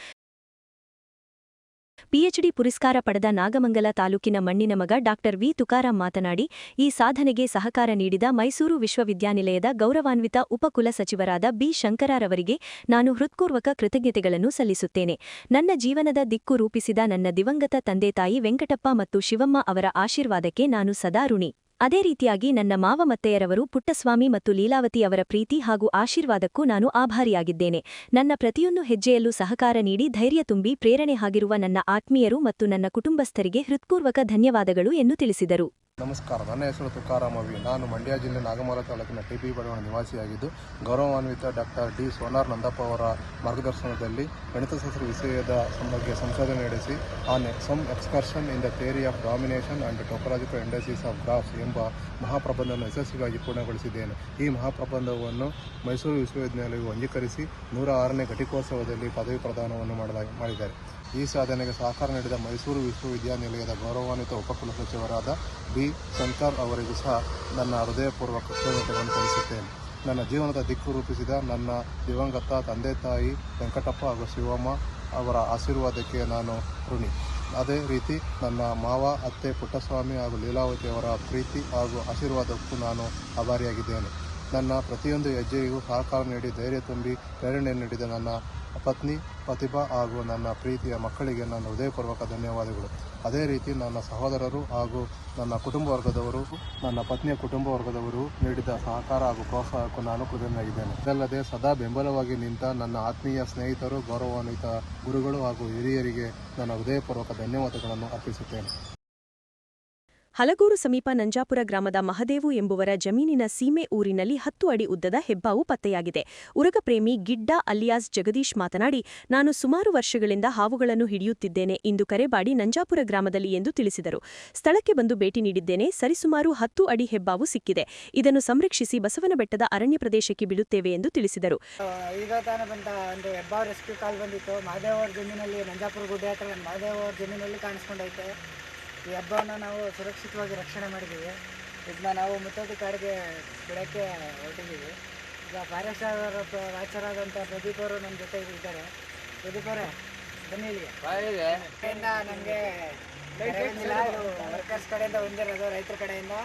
ಪಿಎಚ್ಡಿ ಪುರಸ್ಕಾರ ಪಡೆದ ನಾಗಮಂಗಲ ತಾಲೂಕಿನ ಮಣ್ಣಿನ ಮಗ ಡಾ ವಿ ತುಕಾರಾಂ ಮಾತನಾಡಿ, ಈ ಸಾಧನೆಗೆ ಸಹಕಾರ ನೀಡಿದ ಮೈಸೂರು ವಿಶ್ವವಿದ್ಯಾನಿಲಯದ ಗೌರವಾನ್ವಿತ ಉಪಕುಲಸಚಿವರಾದ ಬಿ ಶಂಕರರವರಿಗೆ ನಾನು ಹೃತ್ಪೂರ್ವಕ ಕೃತಜ್ಞತೆಗಳನ್ನು ಸಲ್ಲಿಸುತ್ತೇನೆ. ನನ್ನ ಜೀವನದ ದಿಕ್ಕು ರೂಪಿಸಿದ ನನ್ನ ದಿವಂಗತ ತಂದೆ ತಾಯಿ ವೆಂಕಟಪ್ಪ ಮತ್ತು ಶಿವಮ್ಮ ಅವರ ಆಶೀರ್ವಾದಕ್ಕೆ ನಾನು ಸದಾ ಋಣಿ. ಅದೇ ರೀತಿಯಾಗಿ ನನ್ನ ಮಾವ ಮತ್ತೆಯರವರು ಪುಟ್ಟಸ್ವಾಮಿ ಮತ್ತು ಲೀಲಾವತಿ ಅವರ ಪ್ರೀತಿ ಹಾಗೂ ಆಶೀರ್ವಾದಕ್ಕೂ ನಾನು ಆಭಾರಿಯಾಗಿದ್ದೇನೆ. ನನ್ನ ಪ್ರತಿಯೊಂದು ಹೆಜ್ಜೆಯಲ್ಲೂ ಸಹಕಾರ ನೀಡಿ ಧೈರ್ಯ ತುಂಬಿ ಪ್ರೇರಣೆ ಆಗಿರುವ ನನ್ನ ಆತ್ಮೀಯರು ಮತ್ತು ನನ್ನ ಕುಟುಂಬಸ್ಥರಿಗೆ ಹೃತ್ಪೂರ್ವಕ ಧನ್ಯವಾದಗಳು ಎಂದು ತಿಳಿಸಿದರು. ನಮಸ್ಕಾರ, ನನ್ನ ಹೆಸರು ತುಕಾರಾಂ ಅವಿ. ನಾನು ಮಂಡ್ಯ ಜಿಲ್ಲೆ ನಾಗಮಂಗಲ ತಾಲೂಕಿನ ಟಿಬಿ ಬಡಾವಣೆ ನಿವಾಸಿಯಾಗಿದ್ದು, ಗೌರವಾನ್ವಿತ ಡಾ ಡಿ ಸೋನಾರ್ ನಂದಪ್ಪ ಅವರ ಮಾರ್ಗದರ್ಶನದಲ್ಲಿ ಗಣಿತಶಾಸ್ತ್ರ ವಿಷಯದ ಬಗ್ಗೆ ಸಂಶೋಧನೆ ನಡೆಸಿ on some excursion in the theory of domination and topological indices of graphs ಎಂಬ ಮಹಾಪ್ರಬಂಧವನ್ನು ಯಶಸ್ವಿಯಾಗಿ ಪೂರ್ಣಗೊಳಿಸಿದ್ದೇನೆ. ಈ ಮಹಾಪ್ರಬಂಧವನ್ನು ಮೈಸೂರು ವಿಶ್ವವಿದ್ಯಾನಿಲಯವು ಅಂಗೀಕರಿಸಿ 106ನೇ ಘಟಿಕೋತ್ಸವದಲ್ಲಿ ಪದವಿ ಪ್ರದಾನವನ್ನು ಮಾಡಿದ್ದಾರೆ. ಈ ಸಾಧನೆಗೆ ಸಹಕಾರ ನೀಡಿದ ಮೈಸೂರು ವಿಶ್ವವಿದ್ಯಾನಿಲಯದ ಗೌರವಾನ್ವಿತ ಉಪಕುಲಸಚಿವರಾದ ಬಿ ಶಂಕರ್ ಅವರಿಗೂ ಸಹ ನನ್ನ ಹೃದಯಪೂರ್ವಕ ಕೃತಜ್ಞತೆಗಳನ್ನು ಸಲ್ಲಿಸುತ್ತೇನೆ. ನನ್ನ ಜೀವನದ ದಿಕ್ಕು ರೂಪಿಸಿದ ನನ್ನ ದಿವಂಗತ ತಂದೆ ತಾಯಿ ವೆಂಕಟಪ್ಪ ಹಾಗೂ ಶಿವಮ್ಮ ಅವರ ಆಶೀರ್ವಾದಕ್ಕೆ ನಾನು ಋಣಿ. ಅದೇ ರೀತಿ ನನ್ನ ಮಾವ, ಅತ್ತೆ ಪುಟ್ಟಸ್ವಾಮಿ ಹಾಗೂ ಲೀಲಾವತಿ ಅವರ ಪ್ರೀತಿ ಹಾಗೂ ಆಶೀರ್ವಾದಕ್ಕೂ ನಾನು ಆಭಾರಿಯಾಗಿದ್ದೇನೆ. ನನ್ನ ಪ್ರತಿಯೊಂದು ಹೆಜ್ಜೆಗೂ ಸಹಕಾರ ನೀಡಿ ಧೈರ್ಯ ತುಂಬಿ ಪ್ರೇರಣೆ ನೀಡಿದ ನನ್ನ ಪತ್ನಿ ಪ್ರತಿಭಾ ಹಾಗೂ ನನ್ನ ಪ್ರೀತಿಯ ಮಕ್ಕಳಿಗೆ ನನ್ನ ಹೃದಯಪೂರ್ವಕ ಧನ್ಯವಾದಗಳು. ಅದೇ ರೀತಿ ನನ್ನ ಸಹೋದರರು ಹಾಗೂ ನನ್ನ ಕುಟುಂಬ ವರ್ಗದವರು, ನನ್ನ ಪತ್ನಿಯ ಕುಟುಂಬ ವರ್ಗದವರು ನೀಡಿದ ಸಹಕಾರ ಹಾಗೂ ಪ್ರೋತ್ಸಾಹಕ್ಕೂ ನಾನು ಕೃತಜ್ಞನಾಗಿದ್ದೇನೆ. ಇದಲ್ಲದೆ ಸದಾ ಬೆಂಬಲವಾಗಿ ನಿಂತ ನನ್ನ ಆತ್ಮೀಯ ಸ್ನೇಹಿತರು, ಗೌರವಾನ್ವಿತ ಗುರುಗಳು ಹಾಗೂ ಹಿರಿಯರಿಗೆ ನನ್ನ ಹೃದಯಪೂರ್ವಕ ಧನ್ಯವಾದಗಳನ್ನು ಅರ್ಪಿಸುತ್ತೇನೆ. ಹಲಗೂರು ಸಮೀಪ ನಂಜಾಪುರ ಗ್ರಾಮದ ಮಹದೇವು ಎಂಬುವರ ಜಮೀನಿನ ಸೀಮೆ ಊರಿನಲ್ಲಿ 10 ಅಡಿ ಉದ್ದದ ಹೆಬ್ಬಾವು ಪತ್ತೆಯಾಗಿದೆ. ಉರಗಪ್ರೇಮಿ ಗಿಡ್ಡ ಅಲಿಯಾಸ್ ಜಗದೀಶ್ ಮಾತನಾಡಿ, ನಾನು ಸುಮಾರು ವರ್ಷಗಳಿಂದ ಹಾವುಗಳನ್ನು ಹಿಡಿಯುತ್ತಿದ್ದೇನೆ ಎಂದು ಕರೆಬಾಡಿ ನಂಜಾಪುರ ಗ್ರಾಮದಲ್ಲಿ ಎಂದು ತಿಳಿಸಿದರು. ಸ್ಥಳಕ್ಕೆ ಬಂದು ಭೇಟಿ ನೀಡಿದ್ದೇನೆ. ಸರಿಸುಮಾರು 10 ಅಡಿ ಹೆಬ್ಬಾವು ಸಿಕ್ಕಿದೆ. ಇದನ್ನು ಸಂರಕ್ಷಿಸಿ ಬಸವನಬೆಟ್ಟದ ಅರಣ್ಯ ಪ್ರದೇಶಕ್ಕೆ ಬಿಡುತ್ತೇವೆ ಎಂದು ತಿಳಿಸಿದರು. ಈಗ ತಾನೇ ಬಂದ ಒಂದು ಹೆಬ್ಬಾವು ರೆಸ್ಕ್ಯೂ ಕಾಲ್ ಬಂದಿತ್ತು. ಮಹದೇವರ ಜಮೀನಲ್ಲಿ, ನಂಜಾಪುರ ಗುಡ್ಡೆ ಹತ್ರ ಮಹದೇವರ ಜಮೀನಲ್ಲಿ ಕಾಣಿಸ್ಕೊಂಡೈತೆ. ಈ ಹಬ್ಬವನ್ನು ನಾವು ಸುರಕ್ಷಿತವಾಗಿ ರಕ್ಷಣೆ ಮಾಡಿದ್ದೀವಿ. ಇದನ್ನ ನಾವು ಮುತ್ತೋಟಿ ಕಾಡಿಗೆ ಬಿಡೋಕ್ಕೆ ಹೊರಟಿದ್ದೀವಿ. ಈಗ ಫಾರೆಸ್ಟ್ ವಾಚರಾದಂಥ ಪ್ರದೀಪ್ ಅವರು ನಮ್ಮ ಜೊತೆ ಇದ್ದಾರೆ. ಪ್ರದೀಪ್ ಅವರೇ, ಬನ್ನಿ ಇಲ್ಲಿಗೆ. ನಮಗೆ ವರ್ಕರ್ಸ್ ಕಡೆಯಿಂದ ಹೊಂದಿರೋದು, ರೈತರ ಕಡೆಯಿಂದ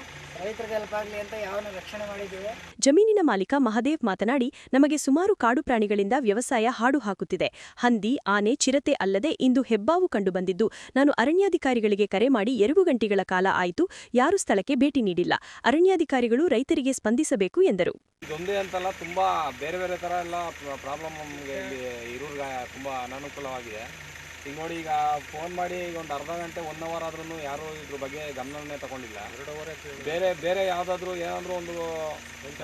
ರೈತರಿಗೆ ಹೆಲ್ಪ್ ಆಗಲಿ ಅಂತ ಯಾವನ್ನ ರಕ್ಷಣೆ ಮಾಡಿದ್ದೀವಿ. ಜಮೀನಿನ ಮಾಲೀಕ ಮಹದೇವ್ ಮಾತನಾಡಿ, ನಮಗೆ ಸುಮಾರು ಕಾಡು ಪ್ರಾಣಿಗಳಿಂದ ವ್ಯವಸಾಯ ಹಾಡು ಹಾಕುತ್ತಿದೆ. ಹಂದಿ, ಆನೆ, ಚಿರತೆ ಅಲ್ಲದೆ ಇಂದು ಹೆಬ್ಬಾವು ಕಂಡುಬಂದಿದ್ದು, ನಾನು ಅರಣ್ಯಾಧಿಕಾರಿಗಳಿಗೆ ಕರೆ ಮಾಡಿ 2 ಗಂಟೆಗಳ ಕಾಲ ಆಯಿತು, ಯಾರೂ ಸ್ಥಳಕ್ಕೆ ಭೇಟಿ ನೀಡಿಲ್ಲ. ಅರಣ್ಯಾಧಿಕಾರಿಗಳು ರೈತರಿಗೆ ಸ್ಪಂದಿಸಬೇಕು ಎಂದರು. ಇದೊಂದೇ ಅಂತಲ್ಲ, ತುಂಬಾ ಬೇರೆ ಬೇರೆ ಥರ ಎಲ್ಲ ಪ್ರಾಬ್ಲಮ್ ನಮಗೆ ಇಲ್ಲಿ ಇರೋರ್ಗೆ ತುಂಬ ಅನಾನುಕೂಲವಾಗಿದೆ. ಈಗ ನೋಡಿ, ಈಗ ಫೋನ್ ಮಾಡಿ ಈಗ ಒಂದು ಅರ್ಧ ಗಂಟೆ 1 ಅವರ್ ಆದ್ರೂ ಯಾರೂ ಇದ್ರ ಬಗ್ಗೆ ಗಮನವನ್ನೇ ತಗೊಂಡಿಲ್ಲ. ಬೇರೆ ಯಾವುದಾದ್ರೂ ಏನಾದರೂ ಒಂದು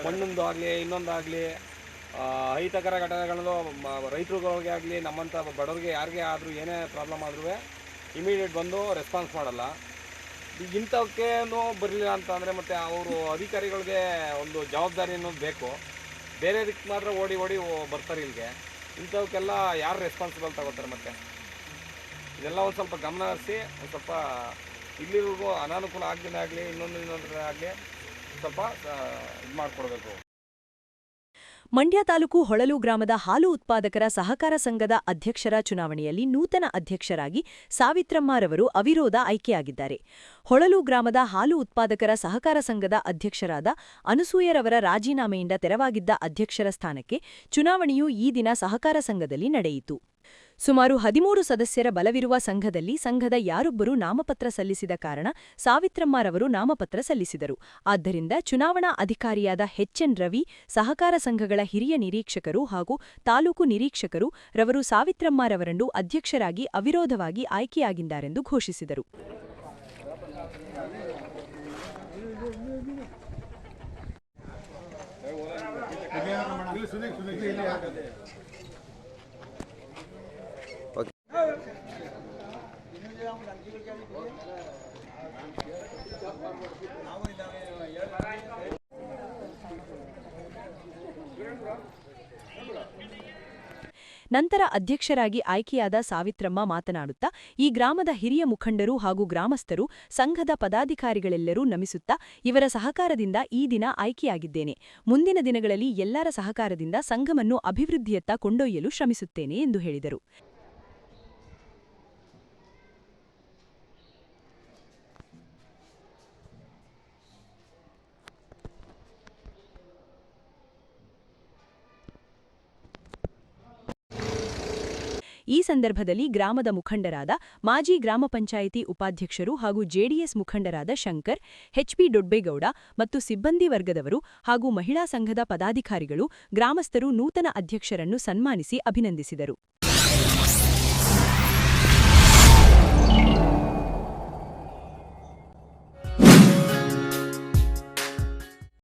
ಮಣ್ಣೊಂದು ಆಗಲಿ ಇನ್ನೊಂದಾಗಲಿ ಅಹಿತಕರ ಘಟನೆಗಳು ರೈತರುಗಳಿಗೆ ಆಗಲಿ ನಮ್ಮಂಥ ಬಡವರಿಗೆ ಯಾರಿಗೆ ಆದರೂ ಏನೇ ಪ್ರಾಬ್ಲಮ್ ಆದ್ರೂ ಇಮಿಡಿಯೇಟ್ ಬಂದು ರೆಸ್ಪಾನ್ಸ್ ಮಾಡಲ್ಲ. ಈಗ ಇಂಥವಕ್ಕೇನು ಬರಲಿಲ್ಲ ಅಂತ ಅಂದರೆ ಮತ್ತು ಅವರು ಅಧಿಕಾರಿಗಳಿಗೆ ಒಂದು ಜವಾಬ್ದಾರಿ ಅನ್ನೋದು ಬೇಕು. ಬೇರೆದಕ್ಕೆ ಮಾತ್ರ ಓಡಿ ಬರ್ತಾರೆ ಇಲ್ಲಿಗೆ. ಇಂಥವಕ್ಕೆಲ್ಲ ಯಾರು ರೆಸ್ಪಾನ್ಸಿಬಲ್ ತಗೋತಾರೆ? ಮತ್ತು ಇದೆಲ್ಲ ಒಂದು ಸ್ವಲ್ಪ ಗಮನ ಹರಿಸಿ ಒಂದು ಸ್ವಲ್ಪ ಇಲ್ಲಿವರೆಗೂ ಅನಾನುಕೂಲ ಆಗದೇ ಆಗಲಿ ಇನ್ನೊಂದು ಆಗಲಿ ಸ್ವಲ್ಪ ಇದು ಮಾಡಿಕೊಡ್ಬೇಕು. ಮಂಡ್ಯ ತಾಲೂಕು ಹೊಳಲು ಗ್ರಾಮದ ಹಾಲು ಉತ್ಪಾದಕರ ಸಹಕಾರ ಸಂಘದ ಅಧ್ಯಕ್ಷರ ಚುನಾವಣೆಯಲ್ಲಿ ನೂತನ ಅಧ್ಯಕ್ಷರಾಗಿ ಸಾವಿತ್ರಮ್ಮರವರು ಅವಿರೋಧ ಆಯ್ಕೆಯಾಗಿದ್ದಾರೆ. ಹೊಳಲು ಗ್ರಾಮದ ಹಾಲು ಉತ್ಪಾದಕರ ಸಹಕಾರ ಸಂಘದ ಅಧ್ಯಕ್ಷರಾದ ಅನಸೂಯರವರ ರಾಜೀನಾಮೆಯಿಂದ ತೆರವಾಗಿದ್ದ ಅಧ್ಯಕ್ಷರ ಸ್ಥಾನಕ್ಕೆ ಚುನಾವಣೆಯು ಈ ದಿನ ಸಹಕಾರ ಸಂಘದಲ್ಲಿ ನಡೆಯಿತು. ಸುಮಾರು 13 ಸದಸ್ಯರ ಬಲವಿರುವ ಸಂಘದಲ್ಲಿ ಸಂಘದ ಯಾರೊಬ್ಬರೂ ನಾಮಪತ್ರ ಸಲ್ಲಿಸಿದ ಕಾರಣ ಸಾವಿತ್ರಮ್ಮರವರು ನಾಮಪತ್ರ ಸಲ್ಲಿಸಿದರು. ಆದ್ದರಿಂದ ಚುನಾವಣಾ ಅಧಿಕಾರಿಯಾದ ಎಚ್.ಎನ್. ರವಿ, ಸಹಕಾರ ಸಂಘಗಳ ಹಿರಿಯ ನಿರೀಕ್ಷಕರು ಹಾಗೂ ತಾಲೂಕು ನಿರೀಕ್ಷಕರು ರವರು ಸಾವಿತ್ರಮ್ಮರವರನ್ನು ಅಧ್ಯಕ್ಷರಾಗಿ ಅವಿರೋಧವಾಗಿ ಆಯ್ಕೆಯಾಗಿದ್ದಾರೆಂದು ಘೋಷಿಸಿದರು. ನಂತರ ಅಧ್ಯಕ್ಷರಾಗಿ ಆಯ್ಕೆಯಾದ ಸಾವಿತ್ರಮ್ಮ ಮಾತನಾಡುತ್ತಾ, ಈ ಗ್ರಾಮದ ಹಿರಿಯ ಮುಖಂಡರು ಹಾಗೂ ಗ್ರಾಮಸ್ಥರು, ಸಂಘದ ಪದಾಧಿಕಾರಿಗಳೆಲ್ಲರೂ ನಮಿಸುತ್ತಾ ಇವರ ಸಹಕಾರದಿಂದ ಈ ದಿನ ಆಯ್ಕೆಯಾಗಿದ್ದೇನೆ. ಮುಂದಿನ ದಿನಗಳಲ್ಲಿ ಎಲ್ಲರ ಸಹಕಾರದಿಂದ ಸಂಘವನ್ನು ಅಭಿವೃದ್ಧಿಯತ್ತ ಕೊಂಡೊಯ್ಯಲು ಶ್ರಮಿಸುತ್ತೇನೆ ಎಂದು ಹೇಳಿದರು. ಈ ಸಂದರ್ಭದಲ್ಲಿ ಗ್ರಾಮದ ಮುಖಂಡರಾದ ಮಾಜಿ ಗ್ರಾಮ ಪಂಚಾಯಿತಿ ಉಪಾಧ್ಯಕ್ಷರು ಹಾಗೂ ಜೆಡಿಎಸ್ ಮುಖಂಡರಾದ ಶಂಕರ್, ಎಚ್.ಪಿ. ದೊಡ್ಬೇಗೌಡ ಮತ್ತು ಸಿಬ್ಬಂದಿ ವರ್ಗದವರು ಹಾಗೂ ಮಹಿಳಾ ಸಂಘದ ಪದಾಧಿಕಾರಿಗಳು, ಗ್ರಾಮಸ್ಥರು ನೂತನ ಅಧ್ಯಕ್ಷರನ್ನು ಸನ್ಮಾನಿಸಿ ಅಭಿನಂದಿಸಿದರು.